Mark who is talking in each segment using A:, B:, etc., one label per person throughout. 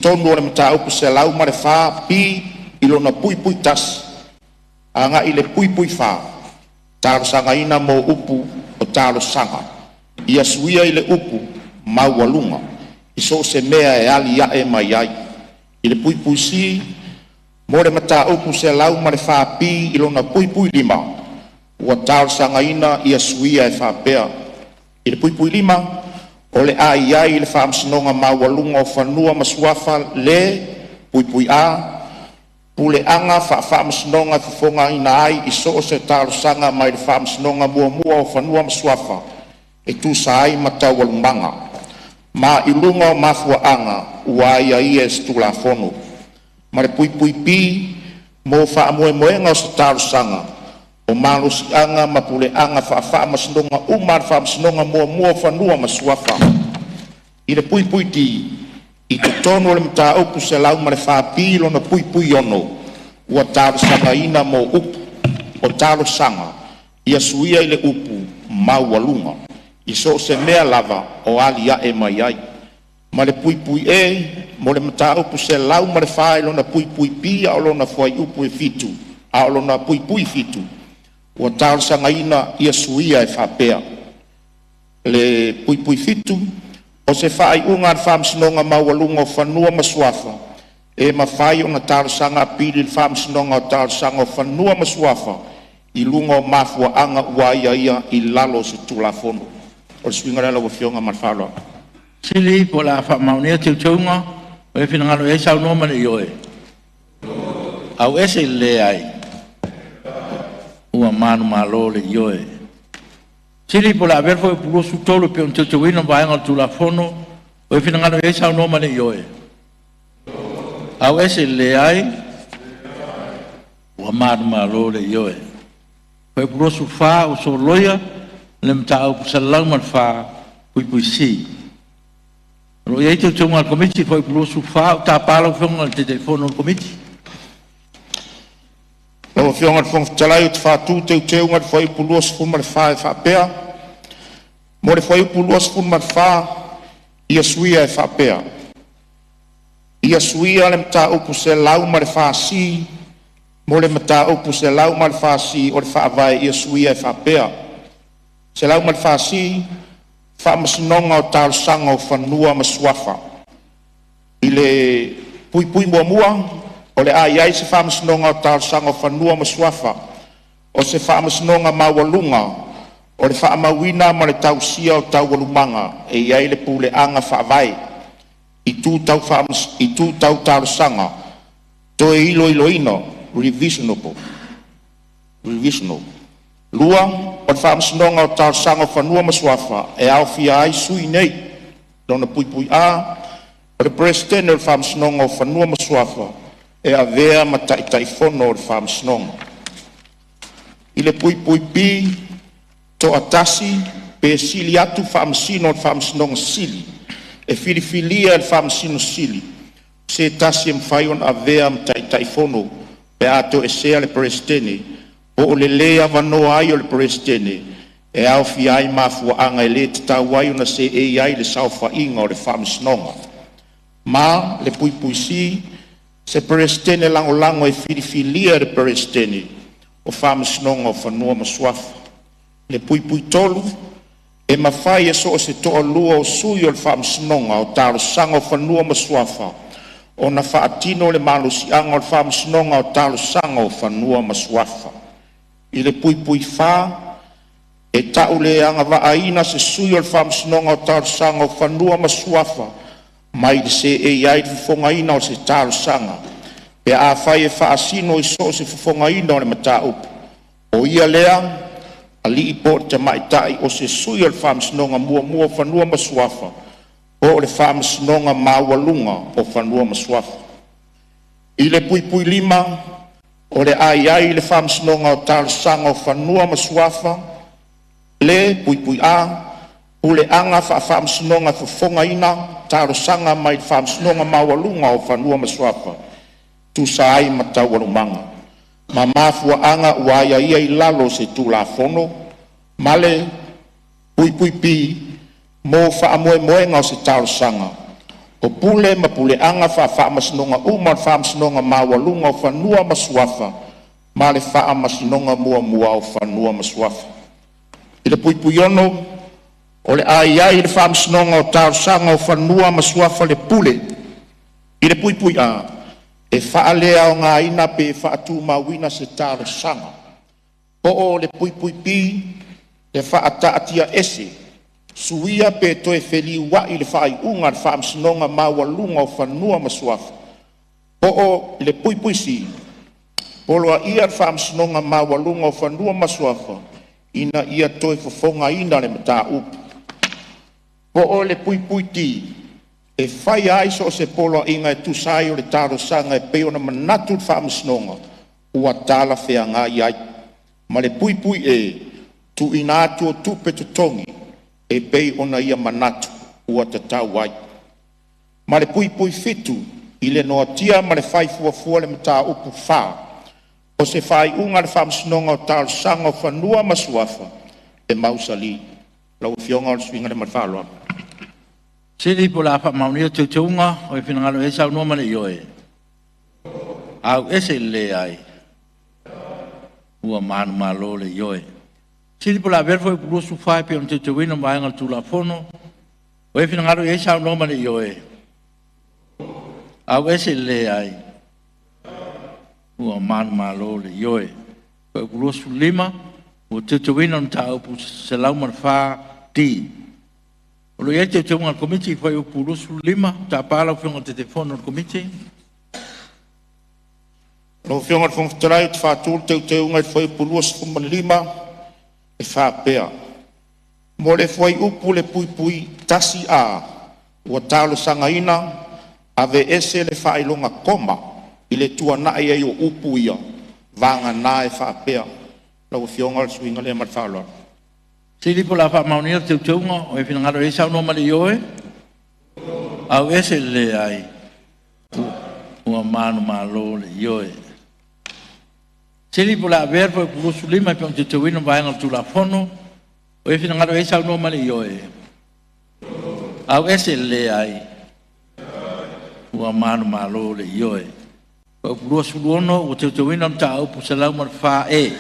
A: tonu o le mataupu se lau ma le fā pi i lona puipui tasi anga i le puipui fā talosangaina mo upu o talosanga ia suia i le upu maualunga i so se mea e ali ae mai ai i le puipui si mo le mataupu se lau ma le fā pi i lona puipui lima ua talosangaina ia suia e whapea i le puipui lima o le ai ai le whaamsinonga maualunga o whanua masuafa le puipui a pule anga whaamsinonga fufonga ina ai i so se talosanga mai le whaamsinonga mua o whanua masuafa e tu sa ai mataualumanga ma ilunga o mafua anga ua ia ia e stula fono ma le puipui pi mo whaamoemoenga o se talosanga o malusi anga mapule anga whaamasnonga umar whaamsinonga mua whanua masuafa i le puipui ti i te tono le mta upu se lau ma le whapilo na puipui ono ua talosanga ina mo upu o talosanga ia suia i le upu maualunga i so se mea lava o ali ae mai ai ma le puipui e mo le mta upu se lau ma le whaelo na puipui pia o lona fuai upu e fitu a o lona puipui fitu ua talosanga ina ia suia e whapea le puipui fitu o se whai unga al whamsinonga maualunga o whanua masuafa e mawhai o na talosanga pili le whamsinonga o talosanga o whanua masuafa i lunga o mafua anga uaia ia i lalo se tulafono o le swinga rela wa fionga marwhaloa
B: Sili po la whamaunia te utunga o e whinangalo e sau noma ni ioe au ese le ai ua manu malo le ioe Sili po la verfo e puro su tolo pe un teutuino vaenga tu la fono o e whinangalo e sau noma ni ioe au ese le ai ua manu malo le ioe o e puro su fa o so loia le mta au pusalang man fa pui si Ro ia te tunga komiti foi puro su fa ta palo fonga te telefono komiti
A: o fionga fong talai ut fa tu te unga foi puro su mar fa fa pea mo le foi puro su mar fa ia suia fa pea ia suia le mta upu se lau mar fa si mo le mta upu se lau mar fa si o le fa vai ia suia fa pea se lau mar fa si whaamasnonga o talosanga o whanua masuafa. I le puipui mua o le ai se whaamasnonga o talosanga o whanua masuafa o se whaamasnonga maualunga o le whaamawina ma le tausia o taualumanga e iai le pule anga whaavai i tū tau talosanga to e ilo revisionable lua o whaamsinonga o talosanga o whanua masuafa e au fia ai sui nei lona puipui a o le presidente o le whaamsinonga o whanua masuafa e a vea ma taifono o le whaamsinonga i le puipui pi to atasi pe sili atu whaamsino o le whaamsinonga sili e filifilia le whaamsino sili se tasi e mwhaion a vea ma taifono pe ato e sea le presidente o le lea vanoa ai o le presidente e au fi ai mafua anga le tau ai ona se e ai le saufa inga o le whaamsinonga. Ma le puipui si se presidente lango e filifilia le presidente o whaamsinonga o whanua masuafa. Le puipui tolu e mawhai e so o se toa lua o sui o le whaamsinonga o talosanga o whanua masuafa o na whaatino le malusianga o le whaamsinonga o talosanga o whanua masuafa. I le puipui wha e tau le anga waaina se sui o le whaamsinonga o talosanga o whanua masuafa mai le se e iai fufongaina o se talosanga pe a whai e whaasino i so se fufongaina o le mata upu o ia lea a li i por te maitai o se sui o le whaamsinonga mua whanua masuafa o le whaamsinonga maualunga o whanua masuafa i le puipui lima o le ai le whaamsinonga o talosanga o whanua masuafa le puipui a ule anga whaamsinonga fufonga ina talosanga mai whaamsinonga maualunga o whanua masuafa tu sa ai mataualumanga ma mafua anga uaia ia i lalo se tulafono male puipui pi mo whaamoemoenga o se talosanga O pule ma pule anga fa masnonga uma fa masnonga mawalunga o fanua masuafa. Ma le fa masnonga mua o fanua masuafa. Ile puipuiono o le ai le fa masnonga o tausanga o fanua masuafa le pule. Ile puipui a e fa lea o ngā ina pe fa atu mawina se tausanga. O le puipuipi le fa ata atia ese. Suia pe toe feli wa i le fai unga le fa msinonga mawalunga o fanua masuafa. O le puipuisi. Polo a ia le fa msinonga mawalunga o fanua masuafa. Ina ia toe fofonga ina le mata upu. O le puipuiti. E fai aiso se polo a inga e tusai o le taro sanga e peo na manatu le fa msinonga. Ua tala fea ngā iai. Ma le puipui e tu ina atu o tupe tutongi. E pei ona ia manatu ua tatau ai. Ma le puipui fitu i le noatia ma le fai fuafua le mata upu wha. O se fai unga le whamsinonga o tal sanga o whanua masuafa e mausali. Lau fionga o le swinga le matwaloa.
B: Siri po la wha maunia te unga o e whinangalo e sau noma le ioe. Au ese le ai. Ua manu malo le ioe. Siri po la verfo e pulu su fai pe on te wina maenga tu la fono. O e whinangalo e sau noma le ioe. Au ese le ai. Ua manu malo le ioe. O e pulu su lima. O te wina on ta upu se lau man fa ti. O lo iete te unga komiti foi o pulu su lima. Ta pala o fionga te fono komiti.
A: No fionga te fonga tarai te whatul te unga foi o pulu su lima. E whapea. Mo le foi upu le pui tasi a. Ua talo sangaina. Ave ese le whailonga koma. I le tua nae e o upu ia. Vanga na e whapea. Lau fionga le swinga le matwaloa.
B: Siri po la wha maunia te unga o e whinangaro e sau noma le ioe. Au ese le ai. Ua manu malo le ioe. Siri po la verbo e pulusu lima pe on te wina vaenga tu la fono. O e whinangaro e sau noma le ioe. Au ese le ai. Ua manu malo le ioe. O pulusu luono o te wina mta au pu salau mar wha e.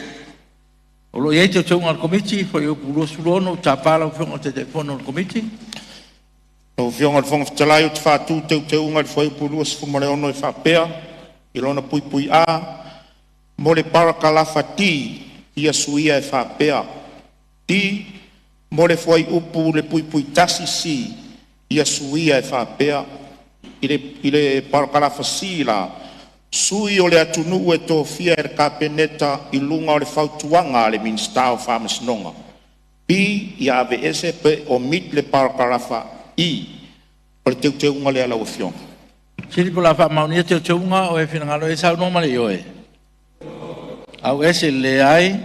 B: O lo iei te unga komiti foi o pulusu luono ta pala o fionga te fono komiti.
A: O fionga le fonga fitalai o te whatu te unga foi o pulusu fumare ono e whapea. I lona pui a. Mo le parakalafa ti ia suia e whapea. Ti mo le foi upu le pui tasi si ia suia e whapea. I le parakalafa si la. Sui o le atunu e tō fia e kapeneta I lunga o le whautuanga le minstao whamasnonga. Pi I ave ese pe o mit le parakarafa I. O le teu unga le ala o fion.
B: Siri po la wha maunia te unga o e whinangalo e sau noma le ioe. Au ese le ai.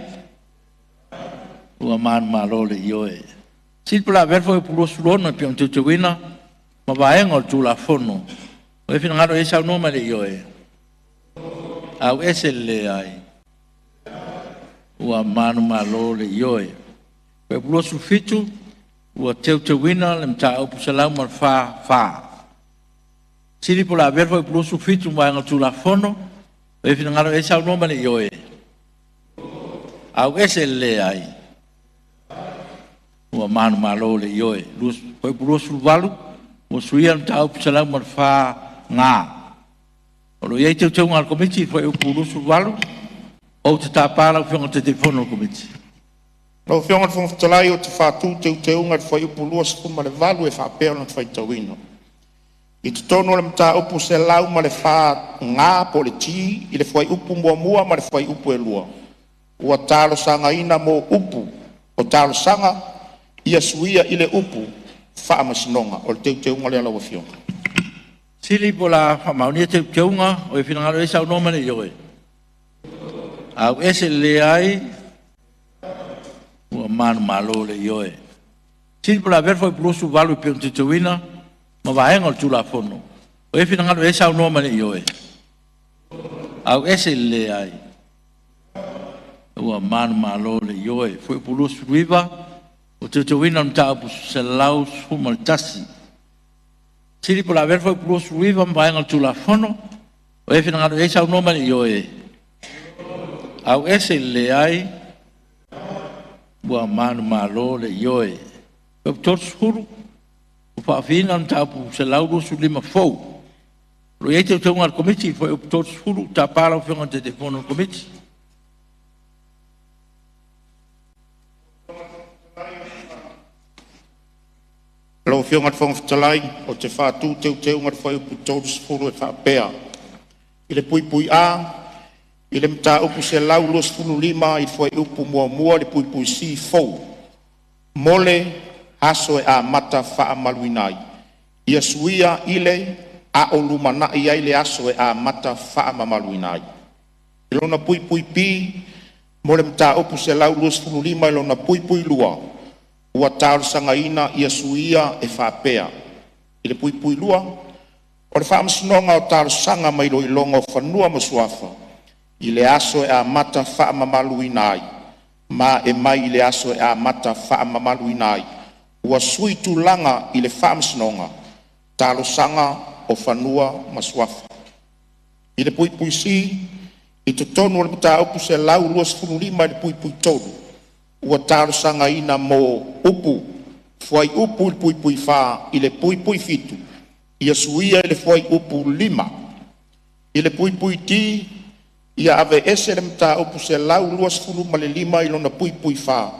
B: Ua manu malo le ioe. Siri po la verfo e pulu sulono e pion te wina. Ma vaenga o tu la fono. O e whinangalo e sau noma le ioe. Au ese le ai. Ua manu malo le ioe. Pe pulu su fitu. Ua te wina le mta upu salau mar fa. Siri po la verfo e pulu su fitu vaenga tu la fono. O e whinangalo e sau noma le ioe. Au ese le ai. Ua manu malo le ioe. Pe pulu su valu. Ua suia le mta upu salau mar fa ngā. O lo iei te unga al komiti foi o purusu walu o te tāpala o fionga te fono al komiti.
A: No fionga fonga talai o te whatu te unga foi o puluas fuma le walu e whapea na whai tawino. I te tono le mta upu se lau ma le wha ngā po le ti I le foi upu mua ma le foi upu e lua. Ua talo sanga ina mo upu o talo sanga ia suia I le upu wha amasinonga o le te unga le ala wa fionga.
B: Siri po la maunia te unga o e whinangaro e sau noma le ioe. Au ese le ai. Ua manu malo le ioe. Siri po la verfo e pulusu valu e pion te wina. Ma vaenga o tu la fono. O e whinangaro e sau noma le ioe. Au ese le ai. Ua manu malo le ioe. Foi pulusu riva. O te wina mta upu se lau suma le tasi. Siri por haber foi pro suiva vai ngal tula fono. O e fina ngalo e sa no mali yo e. Au ese le ai bua man malo le yo e. O tor suru. O fa fina tapu se laudo su lima fou. Lo ia te ngal komiti foi o tor suru ta para o fina te telefono komiti.
A: Lo fionga fong talai o te fatu te ngat foi pu todos furu e fa pea. Ile pui a ile mta upu se lau los funu lima i foi upu mua le pui si fou. Mole haso e a mata fa maluinai. Ia suia ile a o lumana ia ile aso e a mata fa maluinai. Ilona pui pi mole mta upu se lau los funu lima ilona pui lua. Ua tāru sangaina ia suia e whapea. I le pui lua, o le whaamasinonga o tāru sanga mai lo ilonga o whanua masuafa. I le aso e a mata whaamamalu inai. Ma e mai i le aso e a mata whaamamalu inai. Ua sui tu langa i le whaamasinonga. Tāru sanga o whanua masuafa. I le pui si, i te tonu o le mata upu se lau luas funulima i le pui tonu. Ua tāru sanga ina mo upu, fuai upu il pui wha, i le pui fitu, ia suia i le fuai upu lima, i le pui ti, ia ave ese le mta upu se lau luas fulu ma le lima i lona pui wha,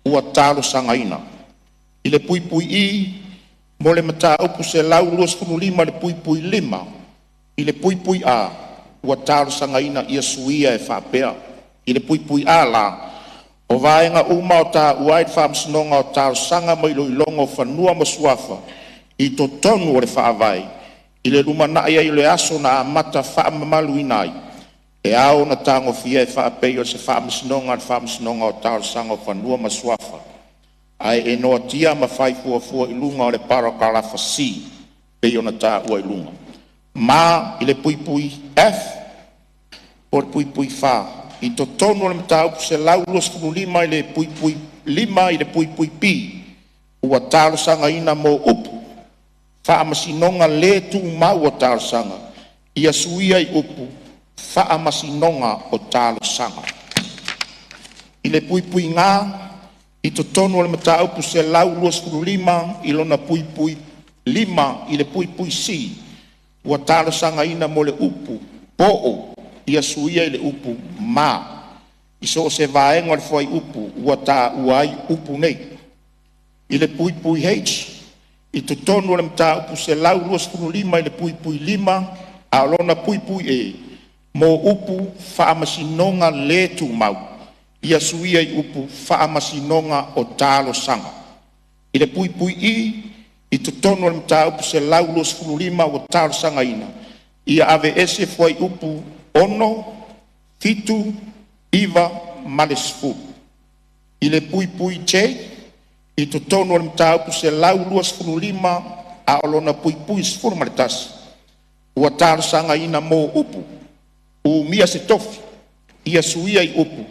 A: ua tāru sanga ina. I le pui i, mo le mta upu se lau luas fulu lima le pui lima, i le pui a, ua tāru sanga ina ia suia e whapea, i le pui a la, o vaenga uma o ta uai whaamsinonga o tāu sanga mai lo ilongo whanua masuafa i to tonu o le whaavai i le lumana ia i le aso na amata whaamamalu inai e ao na tango fia e whaapei o se whaamsinonga o tāu sanga o whanua masuafa ai e noa tia ma whai fua ilunga o le parakalafa si pei o na tā ua ilunga ma i le pui F o le pui wha i to tonu le mta upu se lau los funu lima i le pui lima i le pui pi ua tāru sanga ina mo upu whaamasinonga le tu mau o tāru sanga ia suia i upu whaamasinonga o tāru sanga i le pui ngā i to tonu le mta upu se lau los funu lima i lona pui lima i le pui si ua tāru sanga ina mo le upu po'o ia suia i le upu ma. I so se vaenga le fuai upu, ua tā uai upu nei. I le pui H, i te tonu le mta upu se lau luas funu lima i le pui lima, a lona pui e, mo upu whaamasinonga le tu mau. Ia suia i upu whaamasinonga o tālo sanga. I le pui i te tonu le mta upu se lau luas funu lima o tālo sanga ina. Ia ave ese fuai upu ono, fitu, iva, malesfu. I le pui che, i to tonu al mta upu se lau luas funu lima, a olona pui sfuru maritas. Ua tāru sanga ina mo upu, u mia se tofi, ia suia i upu,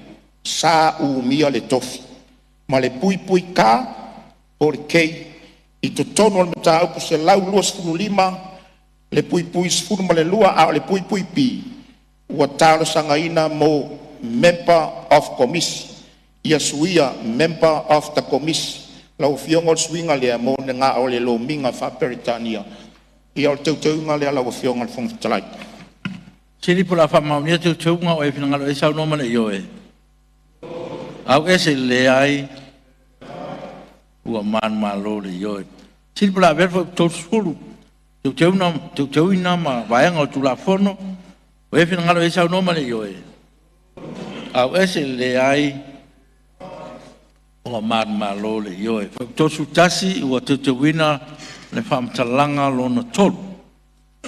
A: sa u mia le tofi. Ma le pui ka, por kei, i to tonu al mta upu se lau luas funu lima, le pui sfuru ma le lua, a le pui pi. Ua tāru sanga ina mo member of committee. Ia suia member of the committee. Lau fionga o suinga lea mo ne ngā o le lo minga wha Peritania. Ia o teunga lea lau fionga le fonga talai.
B: Siri pula wha maunia teunga o e whingalo e sau nomana i oe. Au ese le ai ua man malo le i oe. Siri pula verfo tau suru. Teuna ma vaenga o tula fono. O e whina ngalo e sau nomane i oe. Au ese le ai o man malo le i oe. Tosu tasi ua te wina le whamtalanga lona tolu.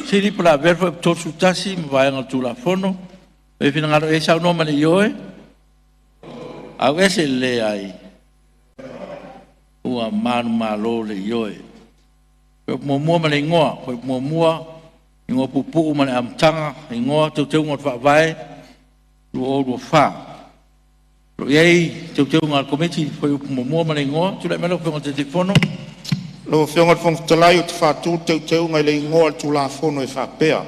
B: Siri pala verfa tosu tasi ma vaenga tula fono. O e whina ngalo e sau nomane i oe. Au ese le ai ua man malo le i oe. Mua ma le ingoa. Mua ingoa pupu ma le amtanga, ingoa teu ngot whaavai, lua wha. Lo iei teu ngot komiti, foi mua ma le ingoa, tu lai melo whenga te fono.
A: Lo fionga fong talai o te whātū teu ngai le ingoa tu la fono e whapea.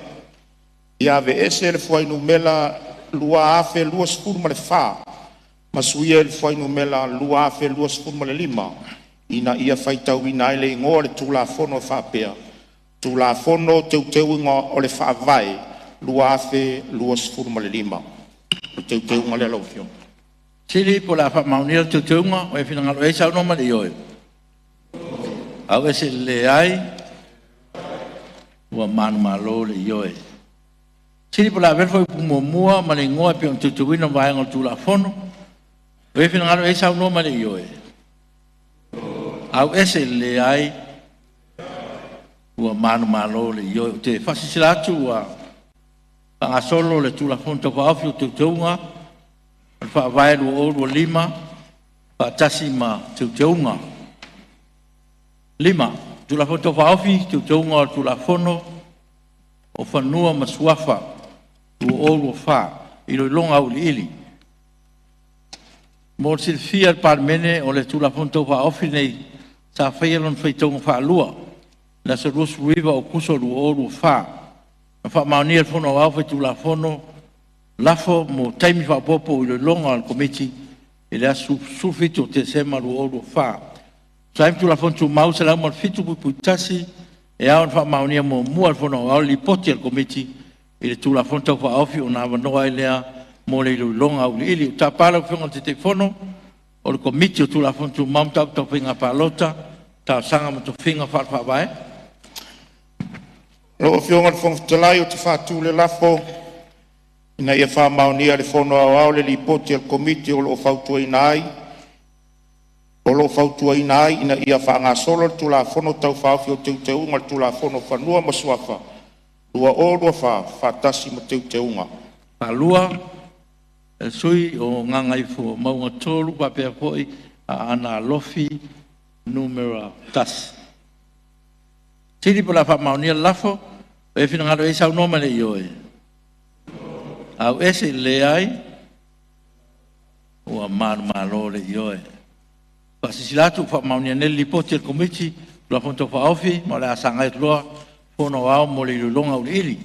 A: Ia ve ese le whainu mela lua afe lua spuru ma le wha. Masuia le whainu mela lua afe lua spuru ma le lima. Ina ia whaitau ina ele ingoa le tu la fono e whapea. Tu la fono teu ingoa o le whaavai lua afe lua spuru ma le lima. Teu ngai le lau fionga.
B: Sili po la whamaunia teu nga o e whinangalo e sau no ma le ioe. Au ese le ai ua manu malo le ioe. Sili po la verfo i pumomua ma le ngoa pe on tutuwina vaenga tu la fono. O e whinangalo e sau no ma le ioe. Au ese le ai ua manu malo le ioe. Te whasisilatu ua pangasolo le tu la fono tau whaofi o tutuunga. Fa vai lu o lima pa tasi ma tutunga lima tu la foto fa ofi tutunga tu la fono o fanua maswafa tu o fa i lo longa o ili mo sil fia par mene o le tu la foto fa ofi nei sa failon feitonga fa lua la se rus river o kuso lu o fa mauni el fono au tu la fono lafo mo taimi fa popo i le longa al komiti e le asu fitu te sema lu o fa taimi tu la fontu mau se la mo fitu pu tasi e aon fa maunia mo mu al fono au li poti al komiti e le tu la fontu fa ofi ona va no ai lea mo le longa au ili ta pala fonga te fono o le komiti o tu la fontu mau ta finga palota ta sanga mo to finga fa vai
A: lo fionga fonga talai o te fa tu le lafo ina ia whamaunia le whono au le lipoti al komiti o lo whautua inai. O lo whautua inai ina ia whangasolo tu la whono tau whawhi o teuteunga tu la whono whanua masuafa. Lua o lua whatasi mo teuteunga.
B: Palua, e sui o ngangai fo maunga tolu papea poi a ana lofi numera tas. Tiri po la whamaunia lafo, e whina ngaro e sau noma le ioe. Au ese le ai ua malo le ioe. Pasisilatu fa maunia nel lipoti al komiti la fonto fa ofi ma la sanga et loa fono au mo le longa o ili.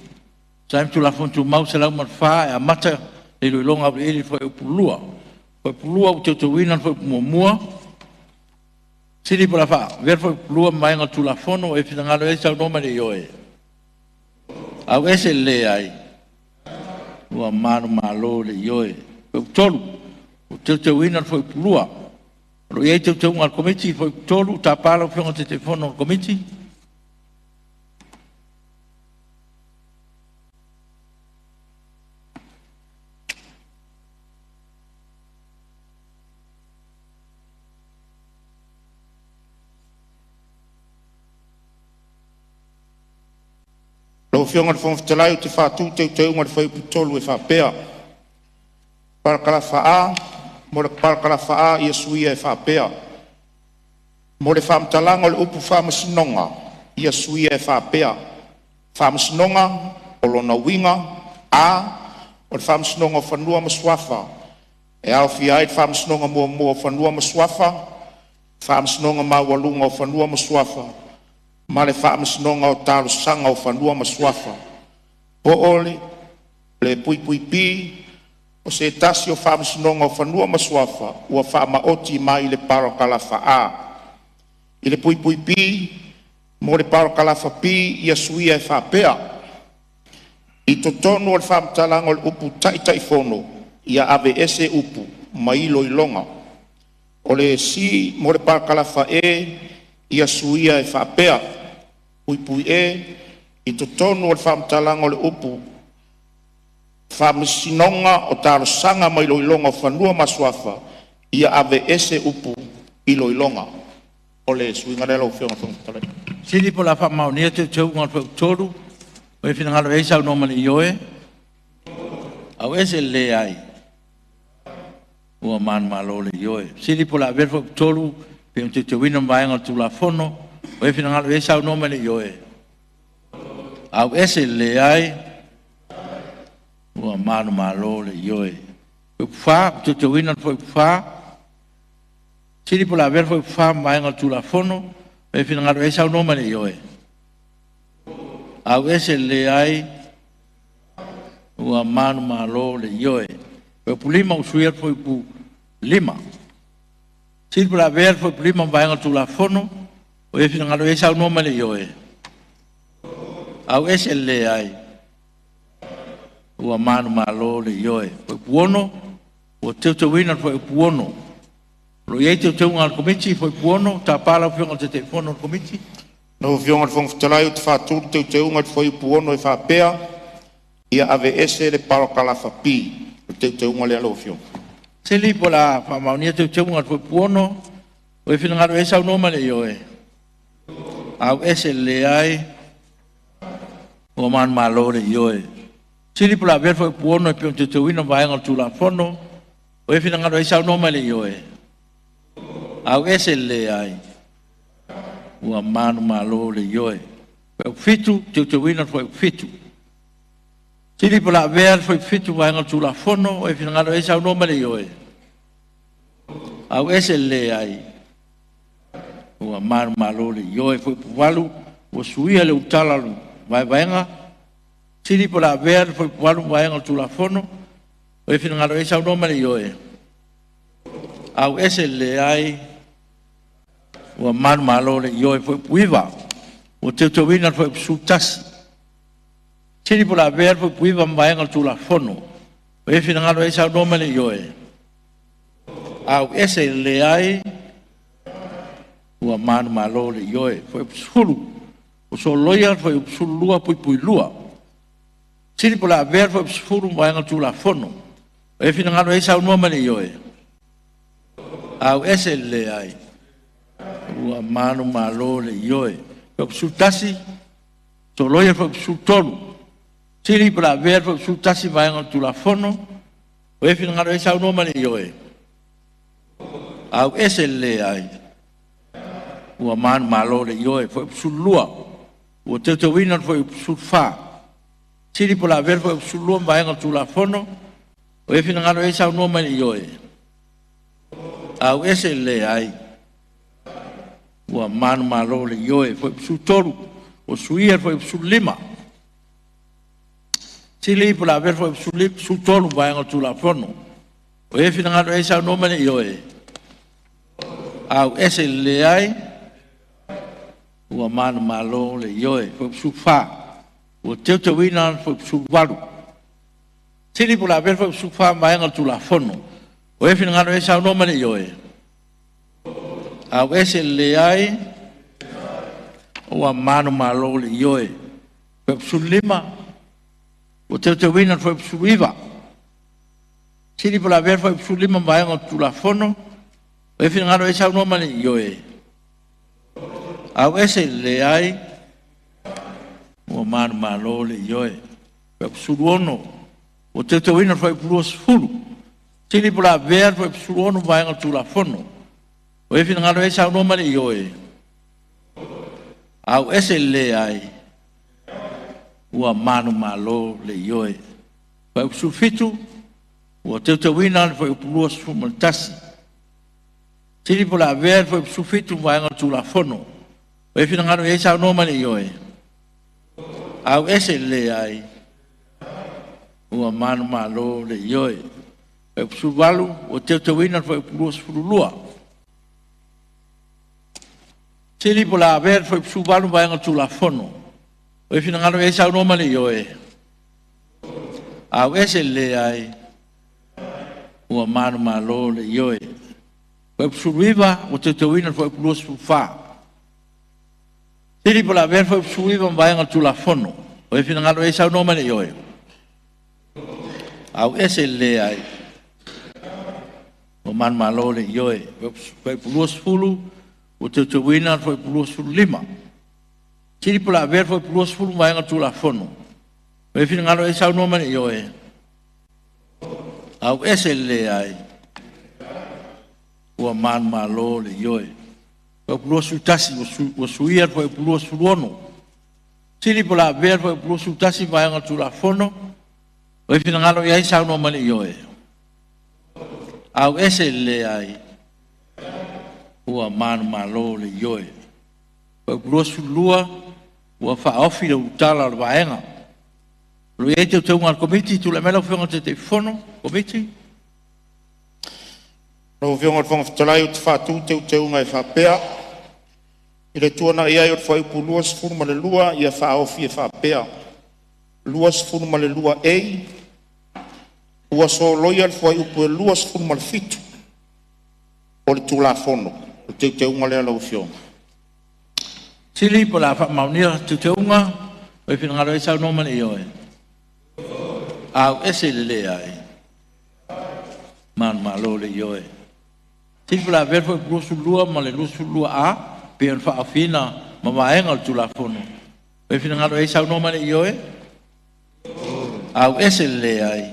B: Saim tu la fonto mau se la ma fa e mata le longa o ili foi pulua. Foi pulua o te wina foi momua. Sili por la fa, ver foi pulua mai nga tu la fono e finangalo e sa noma le ioe. Au ese le ai ua malo le ioe. Tolu, o te wina foi pulua. Ro ia te unga al komiti foi tolu, ta pala o fionga te telefono al komiti.
A: Lo fionga fong talai te fatu te unga foi tolu e fa pea. Para kala faa, mo le para kala faa ia suia e fa pea. Mo le fam talanga le upu fam sinonga ia suia e fa pea. Fam sinonga o lona winga a o le fam sinonga fanua maswafa. E au fi ai fam sinonga mo fanua maswafa. Fam sinonga ma walunga o fanua maswafa. Ma le whaamasonga o tāru sanga o whanua masuafa. Po ole, le pui pi, o se tasi o whaamasonga o whanua masuafa, ua whaamaoti mai le parokalafa a. I le pui pi, mo le parokalafa pi, ia suia e whapea. I to tonu o le whaamatalango le upu tai fono, ia ave ese upu, mai ilo ilonga. O le si, mo le parokalafa e, ia suia e whapea. Pui e, i to tonu o le whaamatalango le upu, whaamasinonga o tāro sanga mai loilonga o whanua masuafa, ia ave ese upu i loilonga. O le suinga relo o whionga whangatale.
B: Sili po la whaamaunia te unga al toru, o e whinangalo e sau noma le ioe, au ese le ai, ua malo le ioe. Sili po la verfo toru, pe un te wina mbaenga tu la fono, o e finangalo e sau noma le ioe. Au ese le ai, ua malo le ioe. Fa, te wina foi fa, sili po la ver foi fa maenga tu la fono, e fina ngaro e sa no male yoe au ese le ai ua manu malo le yoe pe pulima usuia foi pu lima silpula ver foi pulima vainga tu la fono o e fina ngaro e sa no male yoe au ese le ai ua manu malo le yoe foi puono o te wina foi puono lo ye te ngal komiti foi puono ta pala fionga te telefono komiti
A: no fionga fong talai te fatu te unga foi puono e fa pea ia ave ese le palo kala fa pi te unga le lo fiong
B: se li pola fa maunia te unga foi puono o fina ngaro esa no male yoe au ese le ai o man malo le yoe se li pola ver foi puono e pion te wina vai ngal tu la fono o fina ngaro esa no male yoe au ese le ai ua manu malo le yoe pe fitu te wina foi fitu tili pola ver foi fitu vai ngal tu la fono e fina ngalo esa no male yoe au ese le ai ua manu malo le yoe foi pualu o suia le utala vai vaenga tili pola ver foi pualu vai ngal tu la fono e fina ngalo esa no male yoe au ese le ai ua manu malo le yoe foi puiva o te wina foi sutasi tili pola ver foi puiva vai ngal tu la fono e fina ngalo esa no male yoe au ese le ai ua manu malo le yoe foi sulu o so loia foi sulu lua pui lua tili pola ver foi sulu vai ngal tu la fono e fina ngalo esa no male yoe au ese le ai ua manu malo le yoe pe sutasi to loia pe sutolu tili para ver pe sutasi vai ngal tu la fono o e fina ngalo esa no male yoe au ese le ai ua manu malo le yoe pe sulua o te wina pe sulfa tili para ver pe sulua vai ngal tu la fono o e fina ngalo esa no male yoe au ese le ai ua manu malo le yoe foi su toru o suia foi su lima tili pola ver foi su toru vai ngal tu la fono o e fina ngalo esa no mane yoe au ese le ai ua manu malo le yoe foi su fa o te wina foi su valu tili pola ver foi su fa vai ngal tu la fono o e fina ngalo esa no mane yoe au ese le ai ua manu malo le yoe pe sulima o te wina foi suiva tili pola ver foi sulima vai ngal tu la fono o e fina ngalo esa no mane yoe au ese le ai ua manu malo le yoe pe suluono o te wina foi plus fulu tili pola ver foi suluono vai ngal tu la fono o e fina ngalo esa no male yoe au ese le ai ua manu malo le yoe pa su fitu o te wina foi plus fumaltasi tili pola ver foi su fitu vai ngal tu la fono o e fina ngalo esa no male yoe au ese le ai ua manu malo le yoe pa su valu o te wina foi plus fulua tili pola ver foi su valu vai ngal tu la fono o e fina ngalo esa no male yoe au ese le ai ua manu malo le yoe foi su viva o te wina foi plus fa tili pola ver foi su viva vai ngal tu la fono o e fina ngalo esa no male yoe au ese le ai o manu malo le yoe foi plus fulu o te wina foi plus lima tili pola ver foi plus fulu vai ngal tu la fono o e fina ngalo esa no mane yoe au ese le ai ua manu malo le yoe foi plus tasi o suia foi plus fuluono tili pola ver foi plus tasi vai ngal tu la fono o e fina ngalo ia esa no mane yoe au ese le ai ua manu malo le yoe Fai pulua sulua, ua whaofi le utala o le vaenga. Lo ia te unga komiti, tu le mela whionga te fono, komiti.
A: Lo whionga whonga whatalai o te whātū te unga e whapea. I le tuana ia i o te whai pulua sifuru ma le lua, ia whaofi e whapea. Lua sifuru ma le lua ei, ua so loia le whai upu e lua sifuru ma le fitu. O le tūla fono, o te unga lea lau whionga.
B: Sili po la whamaunia te unga, o e whinangaro e sau noman i oe. Au ese le lea e. Man malo le i oe. Sili po la verfo e pulusu lua, ma le lusu lua a, pe on whaafina, ma maenga le tūla fono. O e whinangaro e sau noman i oe. Au ese le lea e.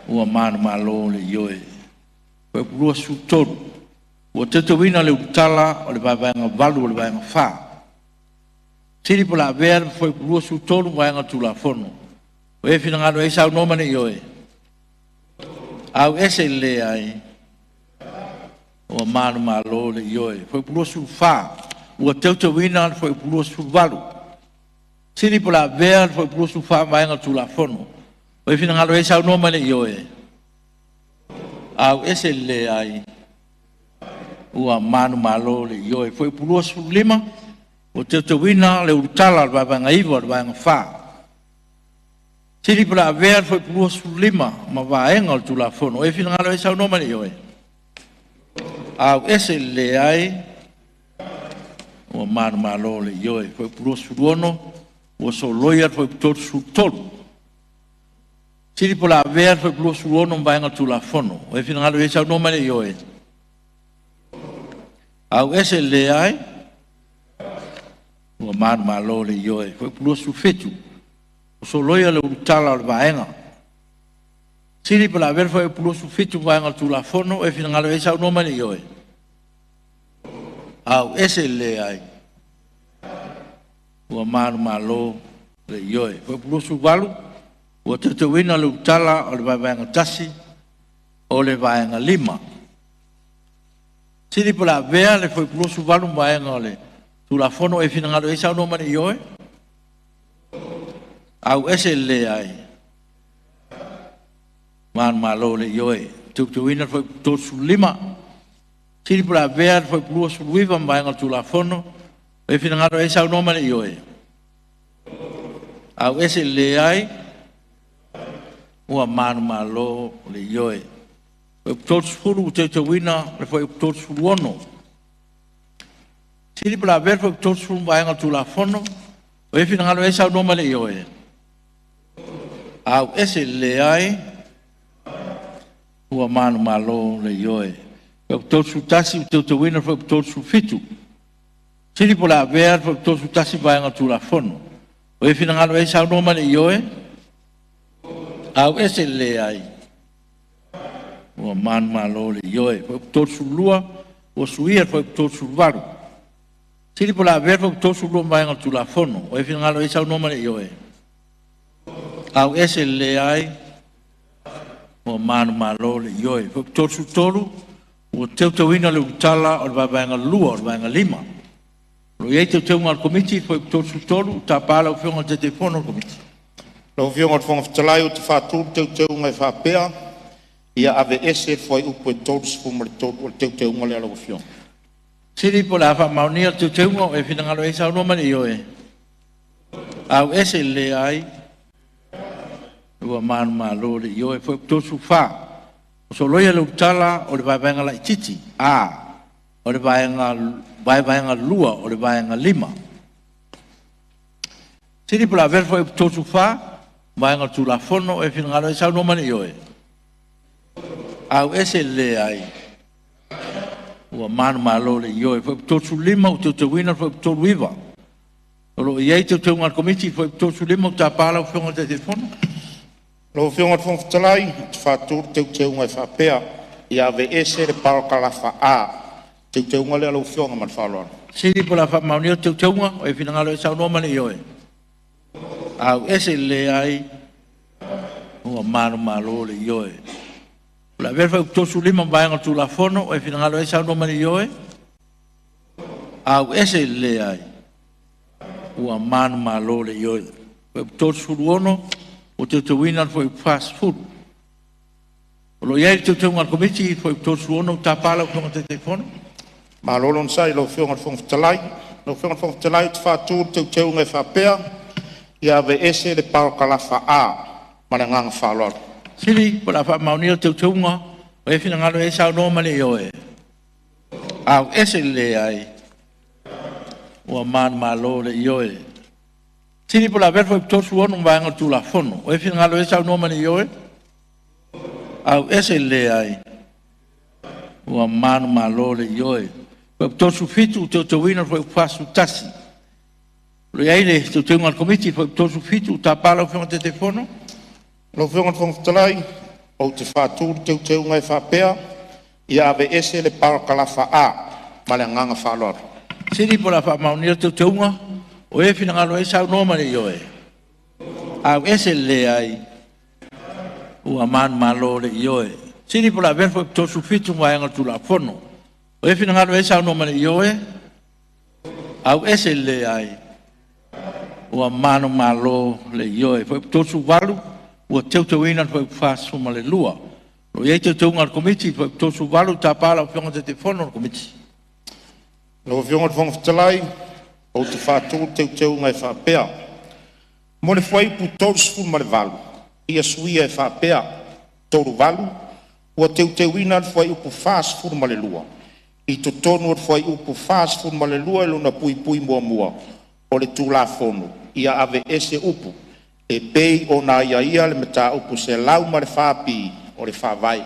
B: Ua man malo le i oe. O e pulusu toru. Ua te wina le utala o le vaenga valu o le vaenga wha. Siri po la vea foi pulua su tonu vaenga tula fono. O e finangano e sau nomane i oe. Au ese le ai. O manu malo le i oe. Foi pulua su wha. Ua te wina foi pulua su valu. Siri po la vea foi pulua su wha vaenga tula fono. O e finangano e sau nomane i oe. Au ese le ai. Ua manu malo le ioe foi pulua su lima o te wina le utala le vanga iwa le vanga wha. Siri pula avea foi pulua su lima ma vaenga le tula fono e fina ngalo e sau noma le ioe. Au ese le ai ua manu malo le ioe foi pulua su luono ua so loia foi pulua su tolu. Siri pula avea foi pulua su luono ma vaenga le tula fono e fina ngalo e sau noma le ioe. Au ese le ai, ua manu malo le ioe, foi pulua su fetu, o so loia le utala o le vaenga. Siri pa la ver foi pulua su fetu vaenga tula fono, e fina ngalo e sau noma le ioe. Au ese le ai, ua manu malo le ioe, foi pulua su valu, ua te wina le utala o le vaenga tasi, o le vaenga lima. Siri po la vea le foi pulua su valu vaenga le tula fono e fina ngalo e sau noma le ioe. Au ese le ai. Man malo le ioe. Tukutuina foi pulua su lima. Siri po la vea le foi pulua su luiva vaenga tula fono e fina ngalo e sau noma le ioe. Au ese le ai. Ua man malo le ioe. Foi pulua su furu te wina le foi pulua su luono. Siri pula ver foi pulua su vaenga tula fono o e fina ngalo e sau noma le ioe. Au ese le ai ua manu malo le ioe. Foi pulua su tasi te wina foi pulua su fitu. Siri pula ver foi pulua su tasi vaenga tula fono o e fina ngalo e sau noma le ioe. Au ese le ai. Ua manu malo le ioe, foi pulua su lua, ua suia foi pulua su varu. Siri po la ver foi pulua su lua vaenga tula fono, o e fina ngalo e sau noma le ioe. Au ese le ai, ua manu malo le ioe, foi pulua su toru, ua teuina le utala o le vaenga lua, o le vaenga lima. Lo iei teunga al komiti, foi pulua su toru, ta pala o fionga te fono al komiti.
A: Lo fionga al fonga whatalai o te whātū teunga e whapea, ia ave ese foi upo e tolu sifuma le tolu o te unga le alo fion.
B: Siri po la whamaunia te unga e whinangalo e sau noma le ioe. Au ese le ai, ua manu malo le ioe, foi tosu wha. O so loia le utala o le vaenga la ititi, o le vaenga lua, o le vaenga lima. Siri po la ver foi tosu wha, vaenga tula fono e whinangalo e sau noma le ioe. Au ese le ai. Ua manu malo le ioe. Foi ptosu lima o te wina foi ptosu iwa. Olo iei te unga komiti foi ptosu lima o ta pala o whionga te telefono.
A: Lo whionga te whonga talai, te whātūr te unga e whapea, i ave ese le parokalafa te unga le alo whionga man whaloan.
B: Siri po la whamaunia te unga o e whinangalo e sau noma le ioe. Au ese le ai. Ua manu malo le ioe. La verfa ptosu lima vaenga tula fono e finangalo e sau noma le ioe. Au ese le ai. Ua manu malo le ioi. Tō suruono, o te wina foi fast food. O lo iai te ngal komiti foi tō suruono ta pala o te telefono.
A: Ma lolon sai lo fionga fong talai. Lo fionga fong talai te whātūr te unga whapea. Ia ve ese le pao kalafa a. Mana ngang whalor.
B: Siri, pala wha maunio te unga. O e whina ngalo e sao no mani ioe. Au ese le ai. Ua manu malo le ioe. Siri pala verfo i tosu onu vaenga tu la fono. O e whina ngalo e sao no mani ioe. Au ese le ai. Ua manu malo le ioe. Ko tosu fitu te wina foi fasu tasi. Lo ia ile te unga komiti foi tosu fitu ta pala o whina te telefono.
A: Lo fionga fong talai. O te whātūr te unga whapea. Ia ve ese le pao kalafa a. Mana ngang whalor.
B: Siri pola wha maunira te unga. O e whina ngalo e sao no mani ioe. Au ese le ai. Ua manu malo le ioe. Siri pola verfo tosu fitu vaenga tu la fono. O e whina ngalo e sao no mani ioe. Au ese le ai. Ua manu malo le ioe. Foi tosu walu. Ua te wina foi fasu ma le lua. O e te unga komiti foi tosu walu ta pala o whionga te telefono komiti.
A: Lo fionga fong talai. O te whātūr te unga whapea. Mo le fwai pu tōs fu ma le valu. Ia suia e whapea. Tōru valu. Ua te wina le fwai upu fast fu ma le lua. I to tonu le fwai upu fast fu ma le lua. Luna pui pui mua mua. O le tūla fono. Ia ave ese upu. E pei o na ia le meta upu se lau ma le whapi. O le whawai.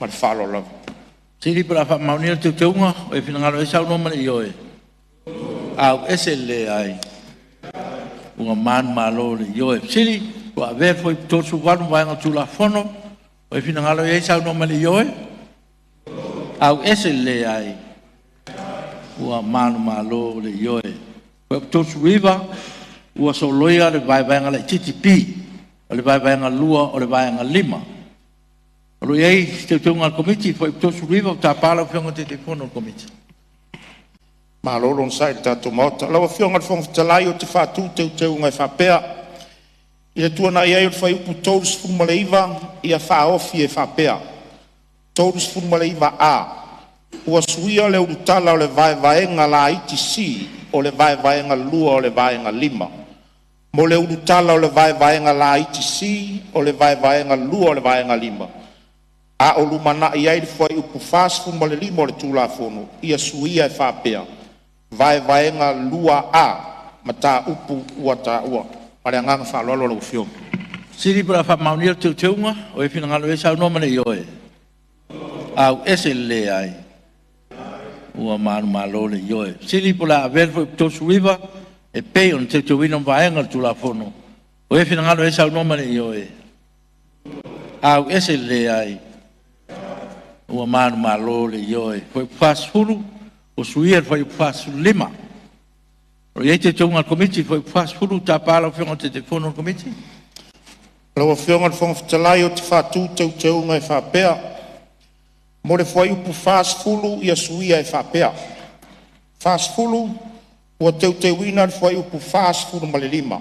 A: Ma le whalo lava.
B: Siri pala wha maunira te unga. O e whina ngalo e sao no mani ioe. Au ese le ai. Ua manu malo le ioe. Siri, ua vea foi tosu walu vaenga tu la fono. O e whina ngalo e sao no mani ioe. Au ese le ai. Ua manu malo le ioe. Ua tosu riva. Ua so loia le vai vaenga le titipi. O le vai vaenga lua o le vaenga lima. O lo iei te tunga komiti foi tosu riva o ta pala o whionga te telefono komiti.
A: Ma lolon sai tato mota. Lawa fionga le fong talai o te whātū te unga e whapea. Ia tuana ia o whai upu tōrus fuma le iwa. Ia whaofi e whapea. Tōrus fuma le iwa a. Ua suia le urutala o le vai vaenga la iti si. O le vai vaenga lua o le vaenga lima. Mo le urutala o le vai vaenga la iti si. O le vai vaenga lua o le vaenga lima. A o lumana ia i whai upu fast fuma le lima o le tūla fono. Ia suia e whapea. Vai vaenga lua a. Mata upu ua ta ua. Pare anganga whalolo lo fio.
B: Siri para wha maunira te unga. O e whina ngalo e sao no mani ioe. Au ese le ai. Ua manu malo le ioe. Siri para verfo tosu riva. E pei on te wina vaenga tu la fono. O e whina ngalo e sao no mani ioe. Au ese le ai. Ua manu malo le ioe. Foi fast huru. O suia foi fasu lima. O iei te tunga komiti foi fast huru ta pala o whionga te telefono komiti.
A: Lawa fionga le fong talai o te whātū te unga e whapea. Mo le fwai upu fast fulu ia suia e whapea. Fast fulu ua te wina le fwai upu fast fulu ma le lima.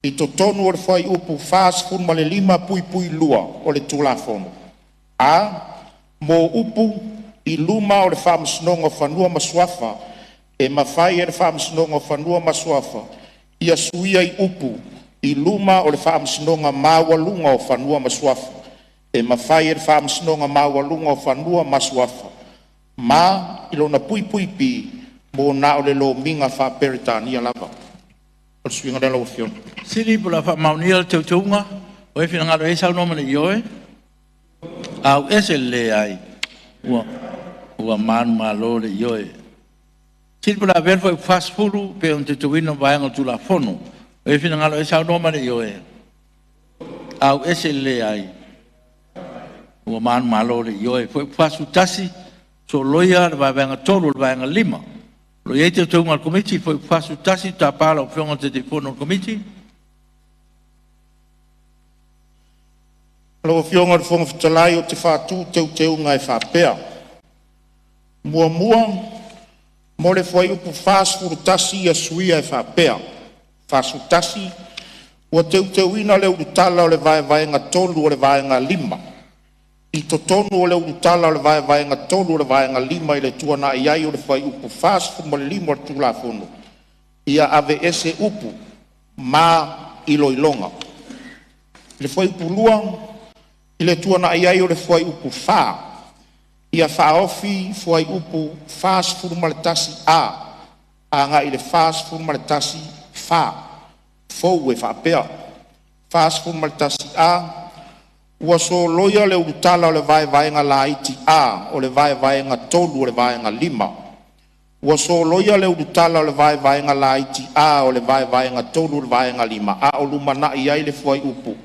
A: I to tonu o le fwai upu fast fulu ma le lima pui pui lua o le tūla fono. A, mo upu i luma o le whamasnonga whanua masuafa. E mawhai e le whamasnonga whanua masuafa. Ia suia i upu. I luma o le whamasnonga mawalunga o whanua masuafa. E mawhai e le whamasnonga mawalunga o whanua masuafa. Ma ilona pui pui pi. Mo na o le lo minga whaperitania lava. O swinga le lo fion.
B: Siri pula wha maunira te tunga. O e whina ngalo e sao no mani ioe. Au ese le ai. Ua manu malo le ioe. Siri pula verfo e fast furu pe on te tuwina vaenga tu la fono. O e whina ngalo e sao no mani ioe. Au ese le ai. Ua manu malo le ioe. Foi fasu tasi. So loia le vaenga tolu le vaenga lima. Lo iei te tunga al komiti foi fasu tasi ta pala o whionga te telefono komiti.
A: Lo fionga le fonga fitalai o te whātū te unga e whapea. Mua mua mo le foi upu fasfurutasi ia suia e whapea. Fasfurutasi, ua teuina le urutala o le vaevaenga tolu o le vaenga lima. I totonu o le urutala o le vaevaenga tolu o le vaenga lima i le tuana iai o le foi upu fasfurmalima o le tulafono. Ia ave ese upu ma iloilonga. Le foi upu lua, i le tuana iai o le foi upu fa. Ia whaofi foi upu fasfurmaletasi a nga i le fasfurmaletasi fa. Fou e whapea. Fasfurmaletasi a. Ua so loia le urutala o le vaevaenga la iti a, o le vaevaenga tolu o le vaenga lima. Ua so loia le urutala o le vaevaenga la iti a, o le vaevaenga tolu o le vaenga lima. A o lumana i ai le fuai upu.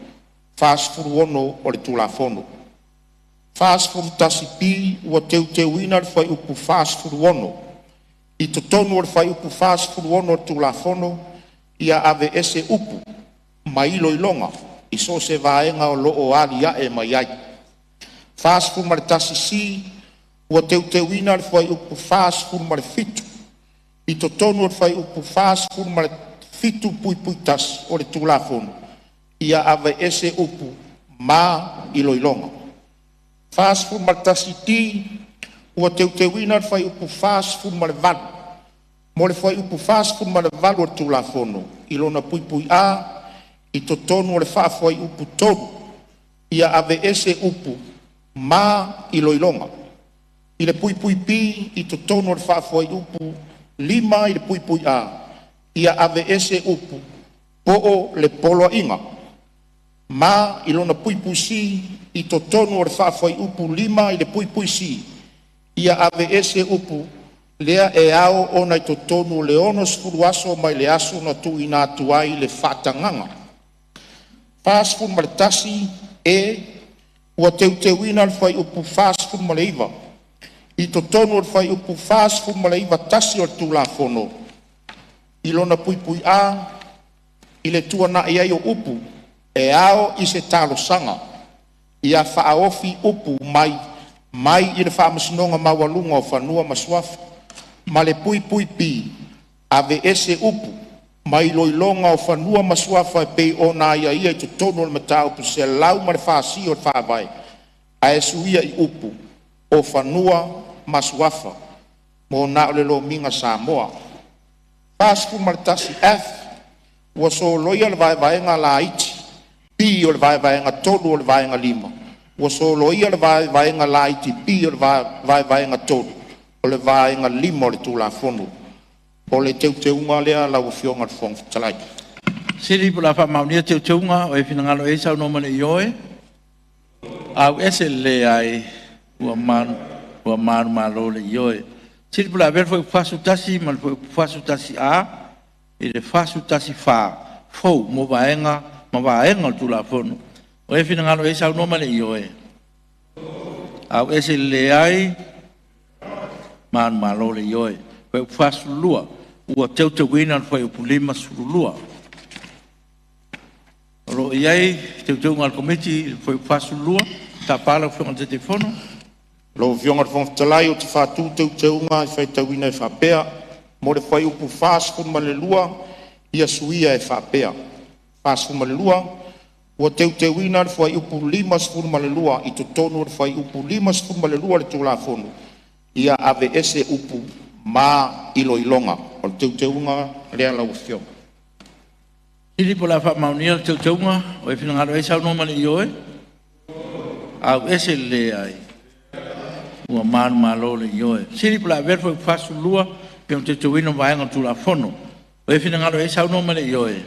A: Fasfuru ono o le tulafono. Fasfuru tasi pi, ua teuina le fuai upu fasfuru ono. I totonu o le fuai upu fasfuru ono o le tulafono, ia ave ese upu, mailo ilonga. I so se vaenga o loo alia e mai ai. Fasfuru ma le tasi si, ua teuina le fuai upu fasfuru ma le fitu. I totonu o le fuai upu fasfuru ma le fitu pui tasi o le tulafono. Ia ave ese upu ma iloilonga. Fasfuru ma le tasi ti, ua teuina le fuai upu fasfuru ma le valu. Mo le fuai upu fasfuru ma le valu o le tulafono. Ilona pui a, I totonu o le whaafuai upu tonu, ia ave ese upu ma iloilonga. I le pui pi, I totonu o le whaafuai upu lima i le pui a, ia ave ese upu po le polo inga. Ma ilona pui si, I totonu o le whaafuai upu lima i le pui si, ia ave ese upu lea e ao ona I totonu o le ono sfuru aso mai le aso na tu ina tuai le whaatanganga. Fasfuru ma le tasi e ua teuina le fai upu fasfuru ma le iwa. I totonu le fai upu fasfuru ma le iwa tasi o le tulafono. I lona pui a, I le tuana iai o upu, e ao I se talo sanga. Ia whaaofi upu mai I le whaamasinonga mawalunga o whanua masuafa. Ma le pui pi, ave ese upu, mai loilonga o whanua masuafa e pei o nā ia I to tonu o le matau pu se lau ma le whaasi o le whaavai. A e suia I upu o whanua masuafa mo nā o le lo minga Samoa. Fasfuru ma le tasi F, ua so loia le vaevaenga la iti, pi o le vaevaenga tolu o le vaenga lima. Ua so loia le vaevaenga la iti, pi o le vaevaenga tolu o le vaenga lima o le tulafono. O le teuteunga lea lau fionga le fong talai.
B: Siri pula fa maunia teuteunga o e finangalo e sau nomane ioe. Au ese le ai ua manu malo le ioe. Siri pula ver foi fasu tasi mal foi fasu tasi a e le fasu tasi fa fou mo vaenga o tulafono. O e finangalo e sau nomane ioe. Au ese le ai manu malo le ioe. Foi fasu lua. Ua teuina foi upu lima surulua. Ro iai teuteunga al komiti foi fasu lua, ta pala fionga te telefono.
A: Lo fionga fong talai o te whātū teuteunga I whai tauina e whapea, mo le whai upu fasfuru ma le lua, ia suia e whapea. Fasfuru ma le lua, ua teuina le whai upu lima sfuru ma le lua, I to tonu le whai upu lima sfuru ma le lua le tulafono. Ia ave ese upu ma iloilonga o le teuteunga lea lau fionga.
B: Ili po la wha maunia le teuteunga o e finangalo e sau nomane ioe. Au ese le ai. Ua manu malo le ioe. Sili po la verfo e fasu lua pe un teuteunga vaenga tula fono. O e finangalo e sau nomane ioe.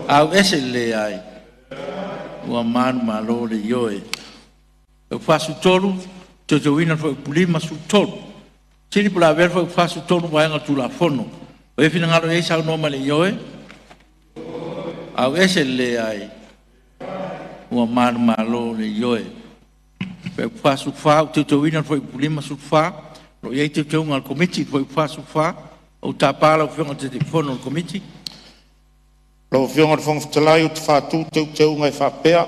B: Au ese le ai. Ua manu malo le ioe. E fasu tolu, teuteunga foi pulima su tolu. Siri pula ver foi fasu tonu vaenga tulafono. O e finangalo e sau nomane ioe. Au ese le ai. Ua manu malo le ioe. Foi fasu fa, o teuteunga foi pulima su fa. Lo iei teuteunga al komiti foi fasu fa. O tapala o fionga te telefono al komiti.
A: Lo fionga le fong talai o te whātū teuteunga e whapea.